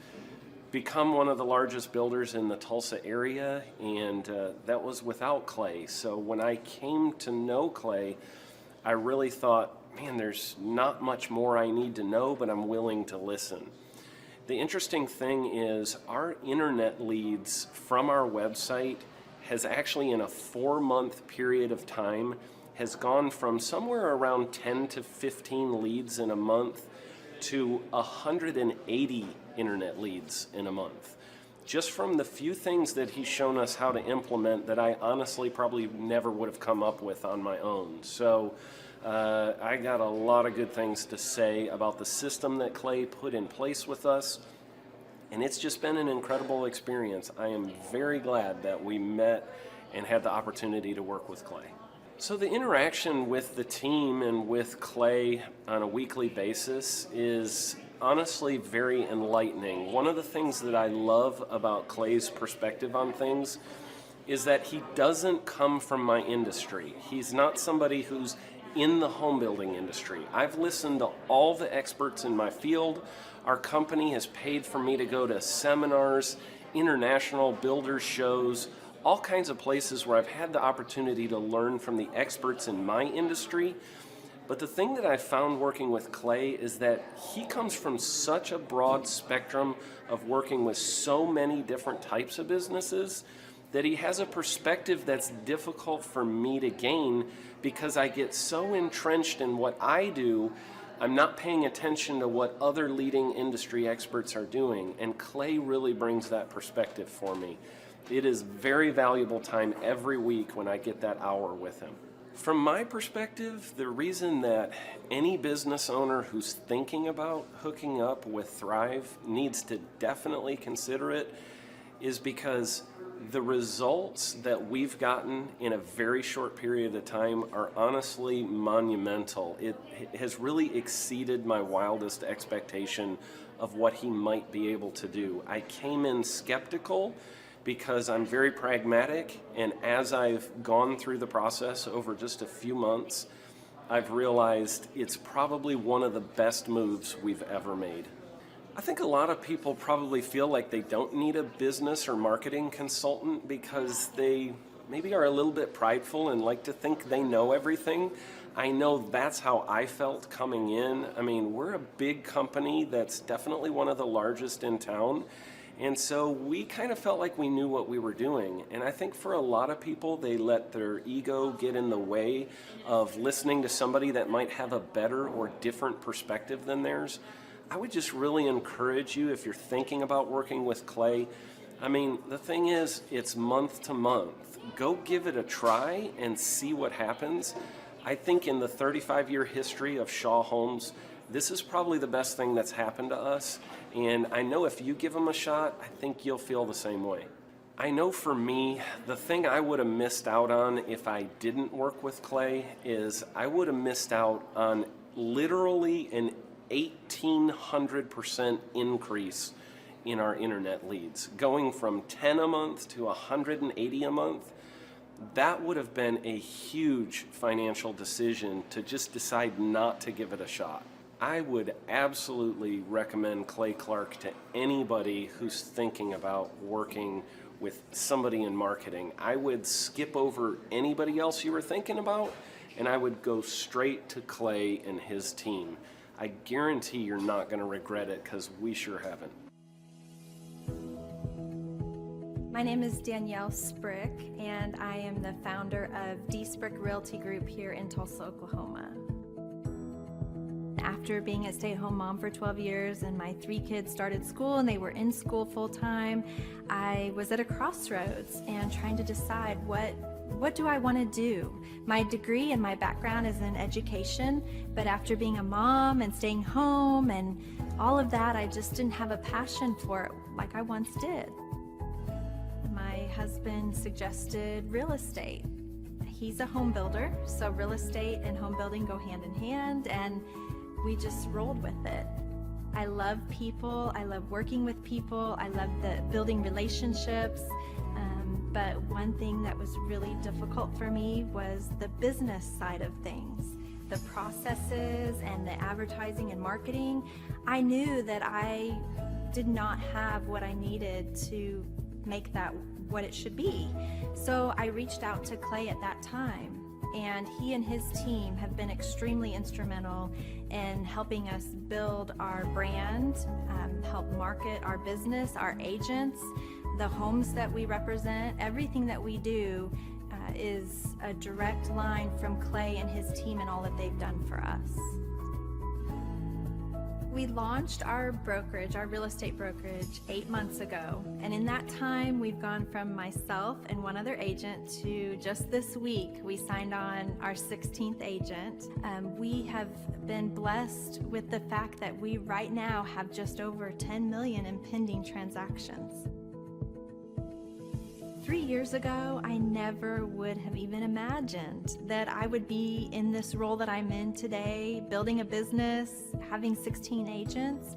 I: become one of the largest builders in the Tulsa area, and that was without Clay. So when I came to know Clay, I really thought, man, there's not much more I need to know, but I'm willing to listen. The interesting thing is our internet leads from our website has actually, in a 4-month period of time, has gone from somewhere around 10 to 15 leads in a month to 180 internet leads in a month. Just from the few things that he's shown us how to implement that I honestly probably never would have come up with on my own. So I got a lot of good things to say about the system that Clay put in place with us, and it's just been an incredible experience. I am very glad that we met and had the opportunity to work with Clay. So the interaction with the team and with Clay on a weekly basis is honestly very enlightening. One of the things that I love about Clay's perspective on things is that he doesn't come from my industry. He's not somebody who's in the home building industry. I've listened to all the experts in my field. Our company has paid for me to go to seminars, international builders shows, all kinds of places where I've had the opportunity to learn from the experts in my industry. But the thing that I found working with Clay is that he comes from such a broad spectrum of working with so many different types of businesses that he has a perspective that's difficult for me to gain because I get so entrenched in what I do, I'm not paying attention to what other leading industry experts are doing. And Clay really brings that perspective for me. It is very valuable time every week when I get that hour with him. From my perspective, the reason that any business owner who's thinking about hooking up with Thrive needs to definitely consider it is because the results that we've gotten in a very short period of time are honestly monumental. It has really exceeded my wildest expectation of what he might be able to do. I came in skeptical because I'm very pragmatic, and as I've gone through the process over just a few months, I've realized it's probably one of the best moves we've ever made. I think a lot of people probably feel like they don't need a business or marketing consultant because they maybe are a little bit prideful and like to think they know everything. I know that's how I felt coming in. I mean, we're a big company that's definitely one of the largest in town. And so we kind of felt like we knew what we were doing. And I think for a lot of people, they let their ego get in the way of listening to somebody that might have a better or different perspective than theirs. I would just really encourage you, if you're thinking about working with Clay, I mean, the thing is, it's month to month. Go give it a try and see what happens. I think in the 35-year history of Shaw Homes, this is probably the best thing that's happened to us. And I know if you give them a shot, I think you'll feel the same way. I know for me, the thing I would have missed out on if I didn't work with Clay is I would have missed out on literally an 1,800% increase in our internet leads, going from 10 a month to 180 a month. That would have been a huge financial decision to just decide not to give it a shot. I would absolutely recommend Clay Clark to anybody who's thinking about working with somebody in marketing. I would skip over anybody else you were thinking about, and I would go straight to Clay and his team. I guarantee you're not going to regret it, because we sure haven't.
J: My name is Danielle Sprick, and I am the founder of D Sprick Realty Group here in Tulsa, Oklahoma. After being a stay-at-home mom for 12 years and my 3 kids started school and they were in school full-time, I was at a crossroads and trying to decide what do I want to do? My degree and my background is in education, but after being a mom and staying home and all of that, I just didn't have a passion for it like I once did. My husband suggested real estate. He's a home builder, so real estate and home building go hand in hand, and we just rolled with it. I love people, I love working with people, I love building relationships, but one thing that was really difficult for me was the business side of things. The processes and the advertising and marketing. I knew that I did not have what I needed to make that what it should be. So I reached out to Clay at that time, and he and his team have been extremely instrumental in helping us build our brand, help market our business, our agents, the homes that we represent. Everything that we do is a direct line from Clay and his team and all that they've done for us. We launched our brokerage, our real estate brokerage, 8 months ago. And in that time, we've gone from myself and one other agent to just this week, we signed on our 16th agent. We have been blessed with the fact that we right now have just over 10 million in pending transactions. 3 years ago, I never would have even imagined that I would be in this role that I'm in today, building a business, having 16 agents.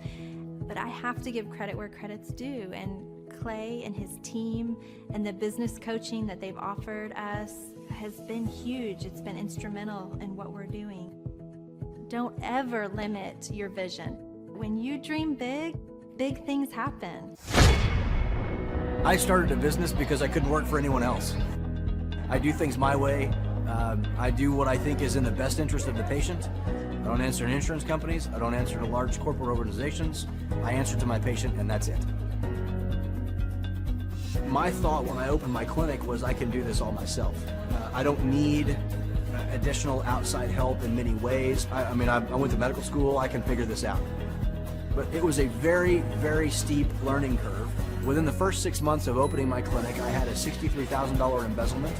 J: But I have to give credit where credit's due, and Clay and his team and the business coaching that they've offered us has been huge. It's been instrumental in what we're doing. Don't ever limit your vision. When you dream big, big things happen.
K: I started a business because I couldn't work for anyone else. I do things my way. I do what I think is in the best interest of the patient. I don't answer to insurance companies. I don't answer to large corporate organizations. I answer to my patient, and that's it. My thought when I opened my clinic was I can do this all myself. I don't need additional outside help in many ways. I went to medical school. I can figure this out. But it was a very, very steep learning curve. Within the first 6 months of opening my clinic, I had a $63,000 embezzlement.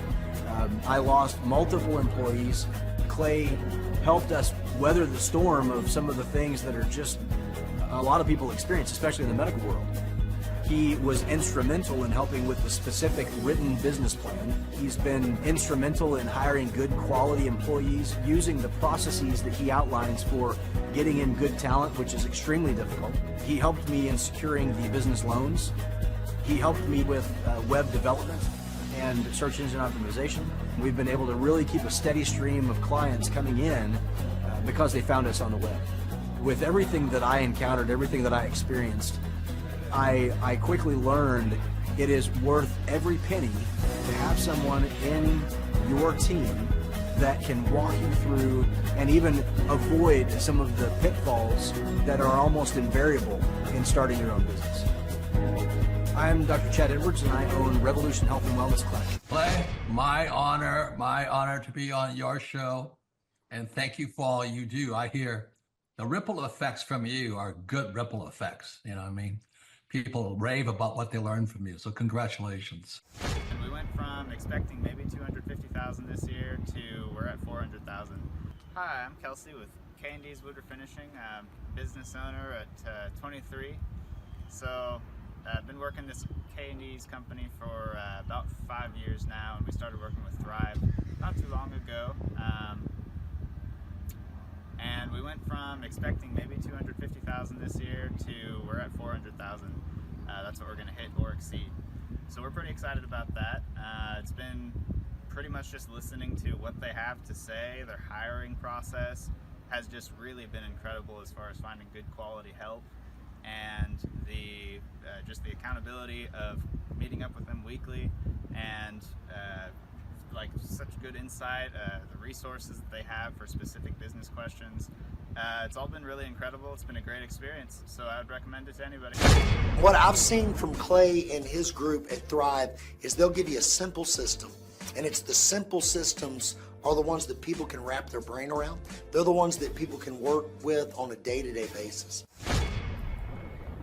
K: I lost multiple employees. Clay helped us weather the storm of some of the things that are just a lot of people experience, especially in the medical world. He was instrumental in helping with the specific written business plan. He's been instrumental in hiring good quality employees, using the processes that he outlines for getting in good talent, which is extremely difficult. He helped me in securing the business loans. He helped me with web development and search engine optimization. We've been able to really keep a steady stream of clients coming in because they found us on the web. With everything that I encountered, everything that I experienced, I quickly learned it is worth every penny to have someone in your team that can walk you through and even avoid some of the pitfalls that are almost invariable in starting your own business. I'm Dr. Chad Edwards, and I own Revolution Health and Wellness Clinic.
L: Clay, my honor to be on your show, and thank you for all you do. I hear the ripple effects from you are good ripple effects, you know what I mean? People rave about what they learned from you, so congratulations.
M: We went from expecting maybe 250,000 this year to we're at 400,000. Hi, I'm Kelsey with K&D's Woodward Finishing, business owner at 23. So I've been working this K&D's company for about 5 years now, and we started working with Thrive not too long ago. And we went from expecting maybe 250,000 this year to we're at 400,000. That's what we're going to hit or exceed. So we're pretty excited about that. It's been pretty much just listening to what they have to say. Their hiring process has just really been incredible as far as finding good quality help, and the just the accountability of meeting up with them weekly, and like such good insight, the resources that they have for specific business questions. It's all been really incredible. It's been a great experience, so I would recommend it to anybody.
N: What I've seen from Clay and his group at Thrive is they'll give you a simple system, and it's the simple systems are the ones that people can wrap their brain around. They're the ones that people can work with on a day-to-day basis.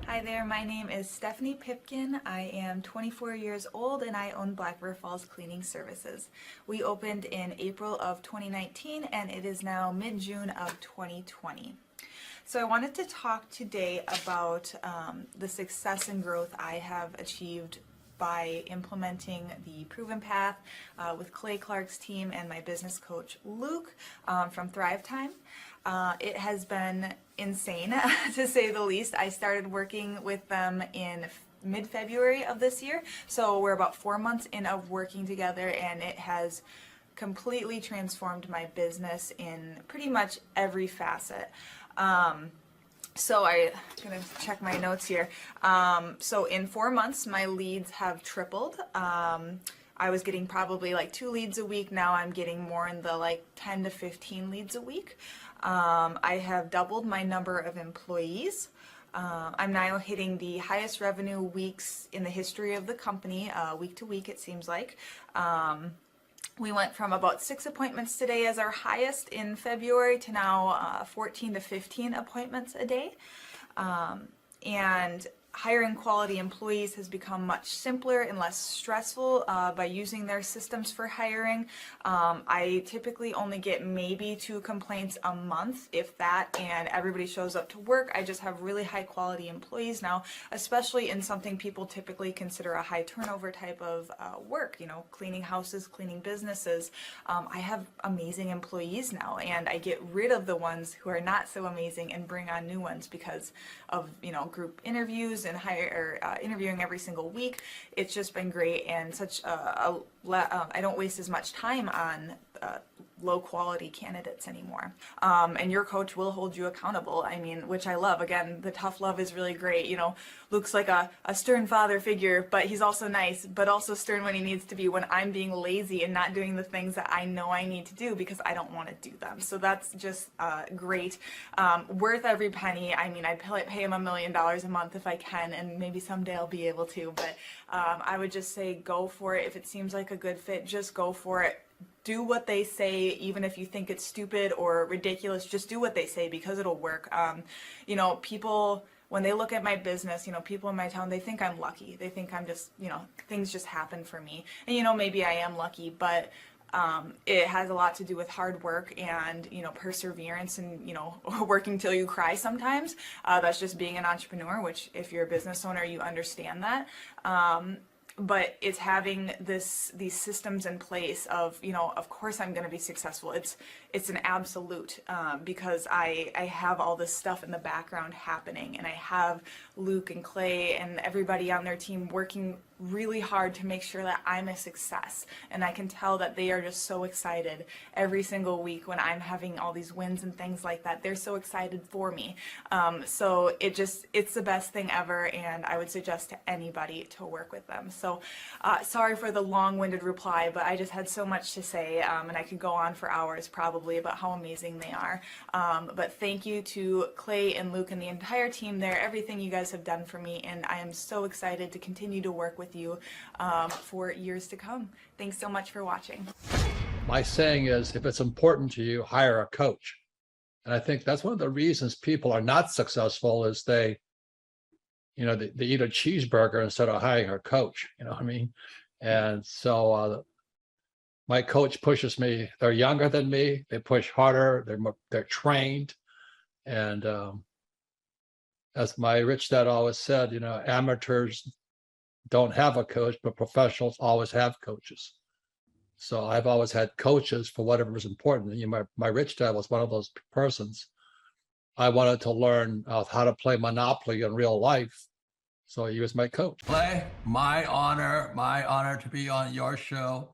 O: Hi there, my name is Stephanie Pipkin. I am 24 years old and I own Black River Falls Cleaning Services. We opened in April of 2019 and it is now mid-June of 2020. So I wanted to talk today about the success and growth I have achieved by implementing the Proven Path with Clay Clark's team and my business coach Luke from Thrivetime. It has been insane to say the least. I started working with them in mid-February of this year, so we're about 4 months in of working together, and it has completely transformed my business in pretty much every facet. So I'm gonna check my notes here. So in 4 months, my leads have tripled. I was getting probably like 2 leads a week. Now I'm getting more in the like 10 to 15 leads a week. I have doubled my number of employees. I'm now hitting the highest revenue weeks in the history of the company, week to week it seems like. We went from about 6 appointments today as our highest in February to now 14 to 15 appointments a day. And hiring quality employees has become much simpler and less stressful by using their systems for hiring. I typically only get maybe 2 complaints a month, if that, and everybody shows up to work. I just have really high quality employees now, especially in something people typically consider a high turnover type of work, you know, cleaning houses, cleaning businesses. I have amazing employees now, and I get rid of the ones who are not so amazing and bring on new ones because of, you know, group interviews and interviewing every single week. It's just been great, and such I don't waste as much time on low quality candidates anymore. And your coach will hold you accountable. I mean, which I love. Again, the tough love is really great. You know, Luke's like a stern father figure, but he's also nice, but also stern when he needs to be, when I'm being lazy and not doing the things that I know I need to do because I don't want to do them. So that's just great. Worth every penny. I mean, I'd pay him $1 million a month if I can, and maybe someday I'll be able to, but I would just say go for it. If it seems like a good fit, just go for it. Do what they say, even if you think it's stupid or ridiculous, just do what they say because it'll work. You know, people, when they look at my business, you know, people in my town, they think I'm lucky. They think I'm just, you know, things just happen for me. And, you know, maybe I am lucky, but it has a lot to do with hard work and, you know, perseverance and, you know, working till you cry sometimes. That's just being an entrepreneur, which if you're a business owner, you understand that. But it's having these systems in place of, you know, of course I'm going to be successful. It's an absolute because I have all this stuff in the background happening, and I have Luke and Clay and everybody on their team working really hard to make sure that I'm a success. And I can tell that they are just so excited every single week when I'm having all these wins and things like that. They're so excited for me. So it's the best thing ever, and I would suggest to anybody to work with them. So sorry for the long-winded reply, but I just had so much to say, and I could go on for hours probably about how amazing they are. But thank you to Clay and Luke and the entire team there, everything you guys have done for me, and I am so excited to continue to work with you for years to come. Thanks so much for watching.
L: My saying is, if it's important to you, hire a coach. And I think that's one of the reasons people are not successful is they eat a cheeseburger instead of hiring a coach, you know what I mean? And so my coach pushes me. They're younger than me. They push harder. They're trained. And as my rich dad always said, you know, amateurs don't have a coach, but professionals always have coaches. So I've always had coaches for whatever was important. You know, my rich dad was one of those persons. I wanted to learn how to play Monopoly in real life. So he was my coach.
F: Clay, my honor to be on your show.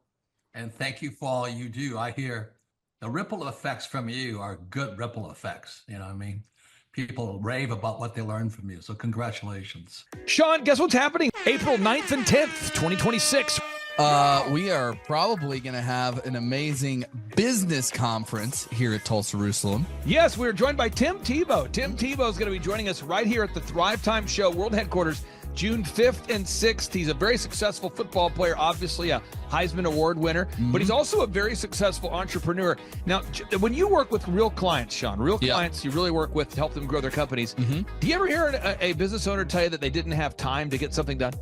F: And thank you for all you do. I hear the ripple effects from you are good ripple effects. You know what I mean? People rave about what they learned from you. So congratulations.
C: Sean, guess what's happening? April 9th and 10th, 2026.
P: We are probably going to have an amazing business conference here at Tulsa Jerusalem.
C: Yes, we're joined by Tim Tebow. Tim Tebow is going to be joining us right here at the Thrivetime Show World Headquarters, June 5th and 6th. He's a very successful football player, obviously a Heisman Award winner, but he's also a very successful entrepreneur. Now, when you work with real clients, Sean, real clients you really work with to help them grow their companies, do you ever hear a business owner tell you that they didn't have time to get something done?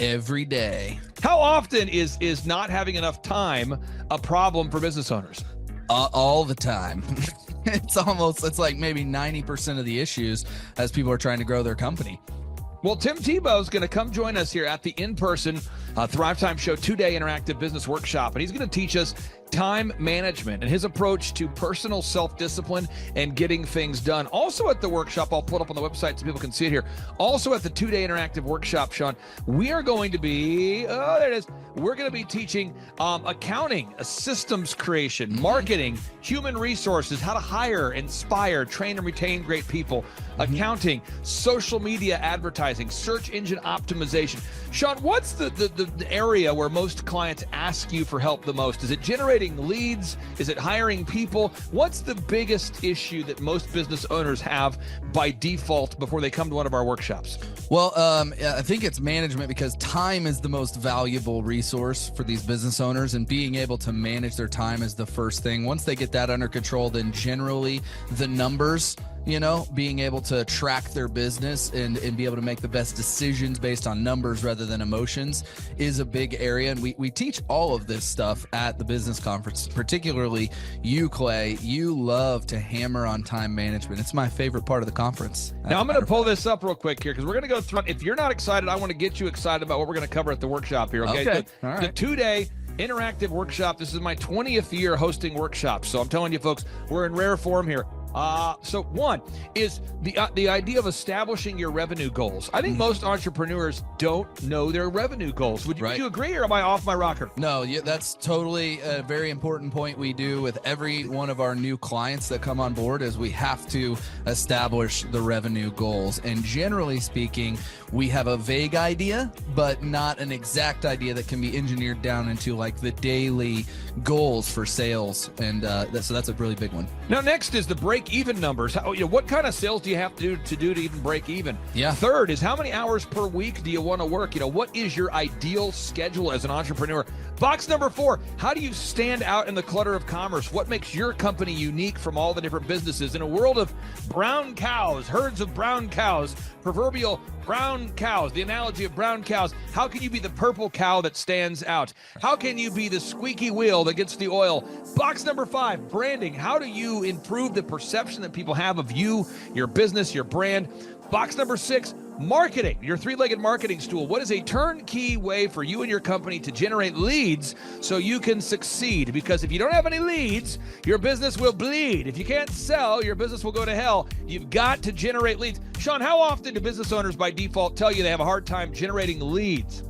P: Every day.
C: How often is not having enough time a problem for business owners?
P: All the time. It's like maybe 90% of the issues as people are trying to grow their company.
C: Well, Tim Tebow is going to come join us here at the in-person Thrivetime Show 2-day interactive business workshop, and he's going to teach us time management and his approach to personal self-discipline and getting things done. Also at the workshop, I'll put it up on the website so people can see it here. Also at the 2-day interactive workshop, Sean, we are going to be, there it is. We're going to be teaching accounting, systems creation, marketing, human resources, how to hire, inspire, train, and retain great people, accounting, social media advertising, search engine optimization. Sean, what's the area where most clients ask you for help the most? Is it generating leads? Is it hiring people? What's the biggest issue that most business owners have by default before they come to one of our workshops?
P: Well, I think it's management, because time is the most valuable resource for these business owners, and being able to manage their time is the first thing. Once they get that under control, then generally the numbers, being able to track their business and be able to make the best decisions based on numbers rather than emotions is a big area. And we teach all of this stuff at the business conference, particularly you, Clay. You love to hammer on time management. It's my favorite part of the conference.
C: Now, I'm going to pull this up real quick here because we're going to go through. If you're not excited, I want to get you excited about what we're going to cover at the workshop here. Okay.
P: All right.
C: The 2-day interactive workshop. This is my 20th year hosting workshops. So I'm telling you, folks, we're in rare form here. So one is the idea of establishing your revenue goals. I think most entrepreneurs don't know their revenue goals. Would you agree, or am I off my rocker?
P: No, that's totally a very important point we do with every one of our new clients that come on board, is we have to establish the revenue goals. And generally speaking, we have a vague idea, but not an exact idea that can be engineered down into like the daily goals for sales. And so that's a really big one.
C: Now, next is the break-even numbers. What kind of sales do you have to do to even break even?
P: Yeah.
C: Third is, how many hours per week do you want to work? What is your ideal schedule as an entrepreneur? Box number 4, how do you stand out in the clutter of commerce? What makes your company unique from all the different businesses? In a world of brown cows, herds of brown cows, proverbial brown cows, the analogy of brown cows, how can you be the purple cow that stands out? How can you be the squeaky wheel that gets the oil? Box number 5, branding. How do you improve the perception that people have of you, your business, your brand? Box number 6, marketing, your 3-legged marketing stool. What is a turnkey way for you and your company to generate leads so you can succeed? Because if you don't have any leads, your business will bleed. If you can't sell, your business will go to hell. You've got to generate leads. Sean, how often do business owners by default tell you they have a hard time generating leads?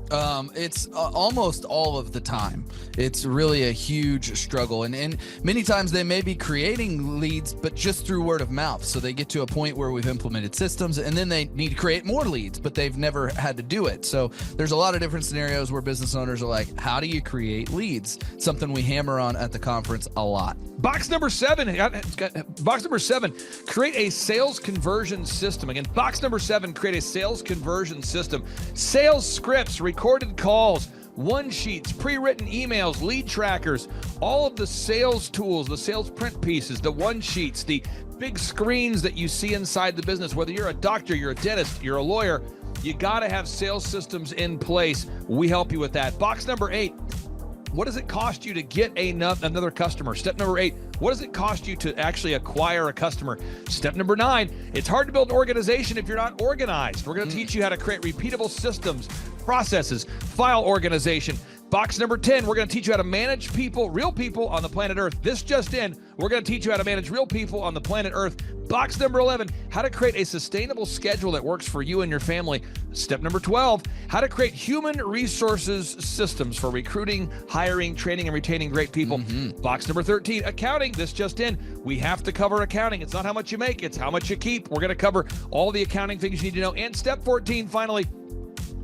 P: It's almost all of the time. It's really a huge struggle. And many times they may be creating leads, but just through word of mouth. So they get to a point where we've implemented systems, and then they need to create more leads, but they've never had to do it. So there's a lot of different scenarios where business owners are like, how do you create leads? Something we hammer on at the conference a lot.
C: Box number 7, create a sales conversion system. Again, box number 7, create a sales conversion system. Sales scripts, recorded calls, one-sheets, pre-written emails, lead trackers, all of the sales tools, the sales print pieces, the one-sheets, the big screens that you see inside the business. Whether you're a doctor, you're a dentist, you're a lawyer, you got to have sales systems in place. We help you with that. Box number 8, what does it cost you to get another customer? Step number 8, what does it cost you to actually acquire a customer? Step number 9, it's hard to build an organization if you're not organized. We're going to teach you how to create repeatable systems, processes, file organization. Box number 10, we're going to teach you how to manage people, real people on the planet Earth. This just in, we're going to teach you how to manage real people on the planet Earth. Box number 11, how to create a sustainable schedule that works for you and your family. Step number 12, how to create human resources systems for recruiting, hiring, training, and retaining great people. Box number 13, accounting. This just in, we have to cover accounting. It's not how much you make, it's how much you keep. We're going to cover all the accounting things you need to know. And step 14, finally,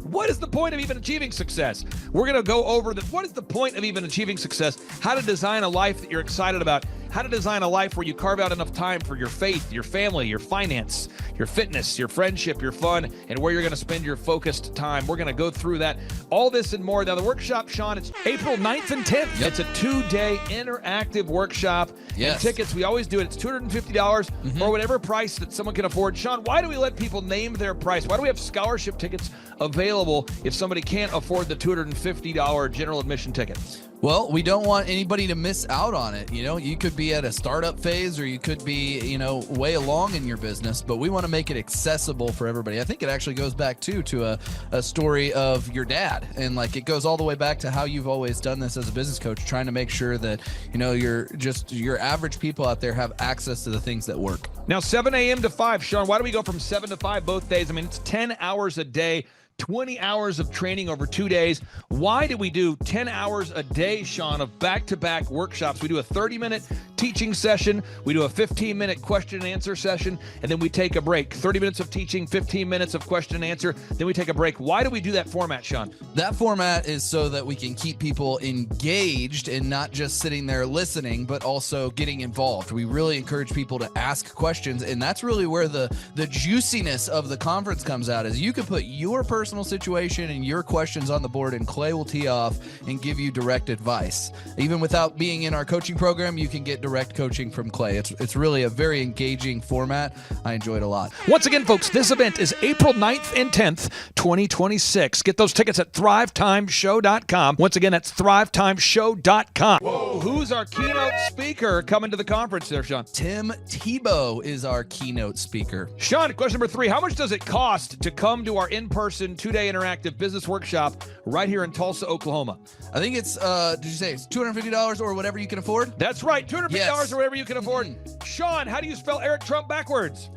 C: what is the point of even achieving success? We're going to go over what is the point of even achieving success, how to design a life that you're excited about, how to design a life where you carve out enough time for your faith, your family, your finance, your fitness, your friendship, your fun, and where you're going to spend your focused time. We're going to go through that, all this and more. Now, the workshop, Sean, it's April 9th and 10th. It's a 2-day interactive workshop.
P: Yes.
C: And tickets, we always do it. It's $250 or whatever price that someone can afford. Sean, why do we let people name their price? Why do we have scholarship tickets available if somebody can't afford the $250 general admission ticket?
P: Well, we don't want anybody to miss out on it. You know, you could be at a startup phase or you could be, you know, way along in your business, but we want to make it accessible for everybody. I think it actually goes back to a story of your dad, and like it goes all the way back to how you've always done this as a business coach, trying to make sure that, you know, your average people out there have access to the things that work.
C: Now, 7 a.m. to 5, Sean, why do we go from 7 to 5 both days? I mean, it's 10 hours a day. 20 hours of training over 2 days. Why do we do 10 hours a day, Sean, of back-to-back workshops? We do a 30-minute teaching session. We do a 15-minute question and answer session, and then we take a break. 30 minutes of teaching, 15 minutes of question and answer, then we take a break. Why do we do that format, Sean?
P: That format is so that we can keep people engaged and not just sitting there listening, but also getting involved. We really encourage people to ask questions, and that's really where the juiciness of the conference comes out, is you can put your personal situation and your questions on the board, and Clay will tee off and give you direct advice. Even without being in our coaching program, you can get direct coaching from Clay. It's really a very engaging format. I enjoy it a lot.
C: Once again, folks, this event is April 9th and 10th, 2026. Get those tickets at thrivetimeshow.com. Once again, that's thrivetimeshow.com. Whoa. Who's our keynote speaker coming to the conference there, Sean?
P: Tim Tebow is our keynote speaker.
C: Sean, question number 3, how much does it cost to come to our in-person 2-day interactive business workshop right here in Tulsa, Oklahoma?
P: I think it's, did you say it's $250 or whatever you can afford?
C: That's right, $250 or whatever you can afford. Sean, how do you spell Eric Trump backwards?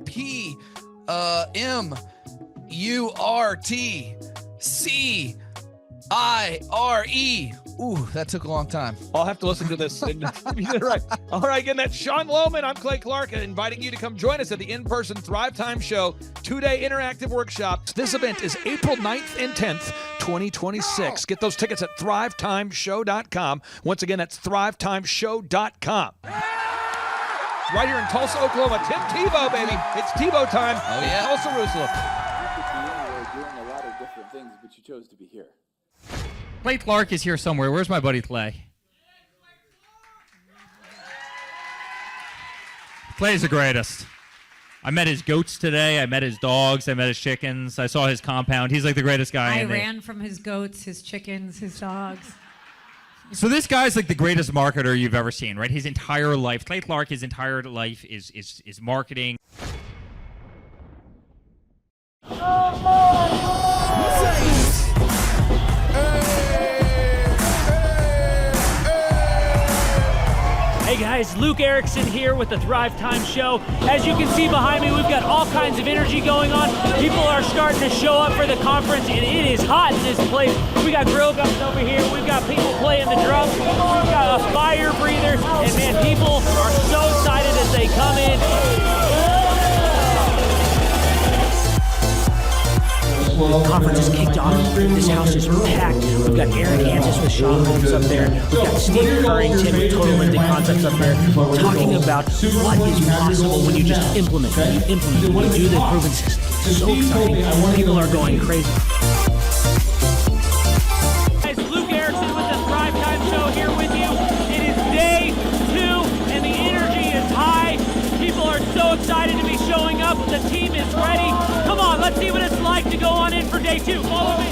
P: P-M-U-R-T-C-I-R-E. Ooh, that took a long time.
C: I'll have to listen to this. Right. All right, again, that's Sean Lohman. I'm Clay Clark, inviting you to come join us at the in-person Thrivetime Show 2-day interactive workshop. This event is April 9th and 10th, 2026. Get those tickets at thrivetimeshow.com. Once again, that's thrivetimeshow.com. Right here in Tulsa, Oklahoma. Tim Tebow, baby. It's Tebow time.
P: Oh, yeah.
C: Tulsa, Jerusalem.
Q: You could be anywhere doing a lot of different things, but you chose to be here.
R: Clay Clark is here somewhere. Where's my buddy Clay? Clay's the greatest. I met his goats today. I met his dogs. I met his chickens. I saw his compound. He's like the greatest guy.
S: I ran from his goats, his chickens, his dogs.
R: So this guy's like the greatest marketer you've ever seen, right? His entire life, Clay Clark, his entire life is marketing.
T: Hey guys, Luke Erickson here with the Thrivetime Show. As you can see behind me, we've got all kinds of energy going on. People are starting to show up for the conference, and it is hot in this place. We got grill guns over here. We've got people playing the drums. We've got a fire breather, and man, people are so excited as they come in. The conference is kicked off. This house is packed. We've got Aaron Hansis with Shaw Homes up there. We've got Steve Currington with Total Lindy Concepts up there talking about what is possible when you just implement, when you do the proven system. It's so exciting. People are going crazy. Guys, Luke Erickson with the Thrivetime Show here with you. It is day 2 and the energy is high. People are so excited to be showing up. The team is ready. Come on, let's see what it's like to go on in for day 2. Follow me.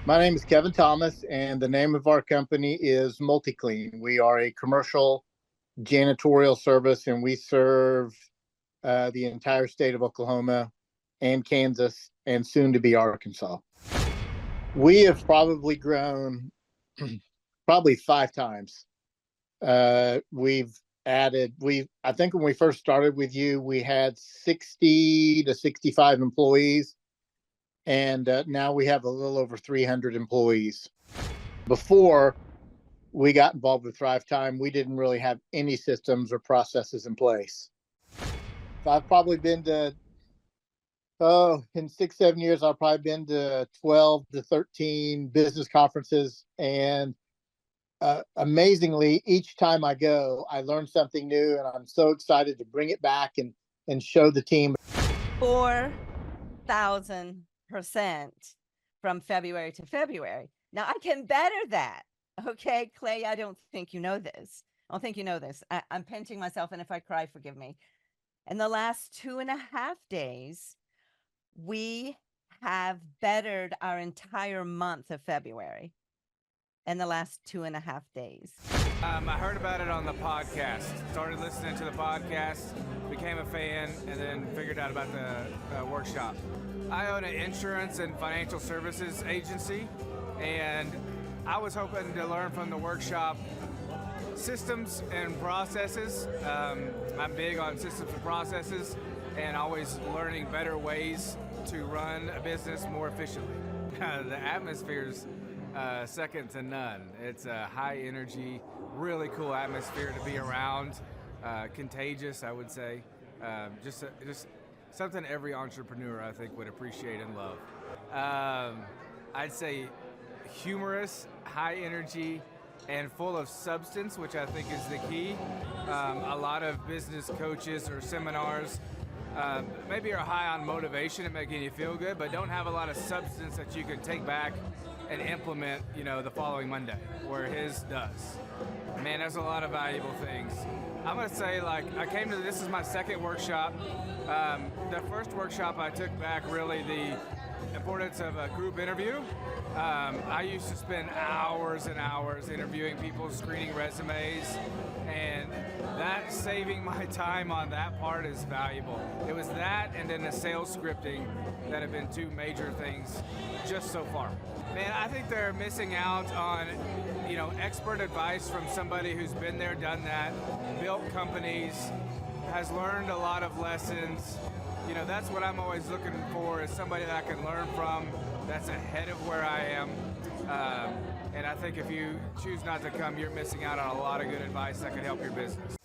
U: My name is Kevin Thomas, and the name of our company is MultiClean. We are a commercial janitorial service, and we serve the entire state of Oklahoma and Kansas, and soon to be Arkansas. We have probably grown probably 5 times. We've added, I think when we first started with you, we had 60 to 65 employees. And now we have a little over 300 employees. Before we got involved with Thrivetime, we didn't really have any systems or processes in place. So I've probably been to, in 6-7 years, I've probably been to 12 to 13 business conferences. And amazingly, each time I go, I learn something new, and I'm so excited to bring it back and show the team.
A: 4,000% from February to February. Now I can better that. Okay, Clay, I don't think you know this. I don't think you know this. I'm pinching myself, and if I cry, forgive me. In the last 2.5 days, we have bettered our entire month of February in the last 2.5 days.
V: I heard about it on the podcast. Started listening to the podcast, became a fan, and then figured out about the workshop. I own an insurance and financial services agency, and I was hoping to learn from the workshop systems and processes. I'm big on systems and processes, and always learning better ways to run a business more efficiently. The atmosphere's second to none. It's a high energy, really cool atmosphere to be around. Contagious, I would say. Just something every entrepreneur, I think, would appreciate and love. I'd say humorous, high energy, and full of substance, which I think is the key. A lot of business coaches or seminars maybe are high on motivation and making you feel good, but don't have a lot of substance that you can take back and implement, the following Monday, where his does. Man, there's a lot of valuable things. I'm gonna say, this is my second workshop. The first workshop I took back really the importance of a group interview. I used to spend hours and hours interviewing people, screening resumes, and that saving my time on that part is valuable. It was that and then the sales scripting that have been 2 major things just so far. Man, I think they're missing out on, expert advice from somebody who's been there, done that, built companies, has learned a lot of lessons. That's what I'm always looking for, is somebody that I can learn from that's ahead of where I am. And I think if you choose not to come, you're missing out on a lot of good advice that could help your business.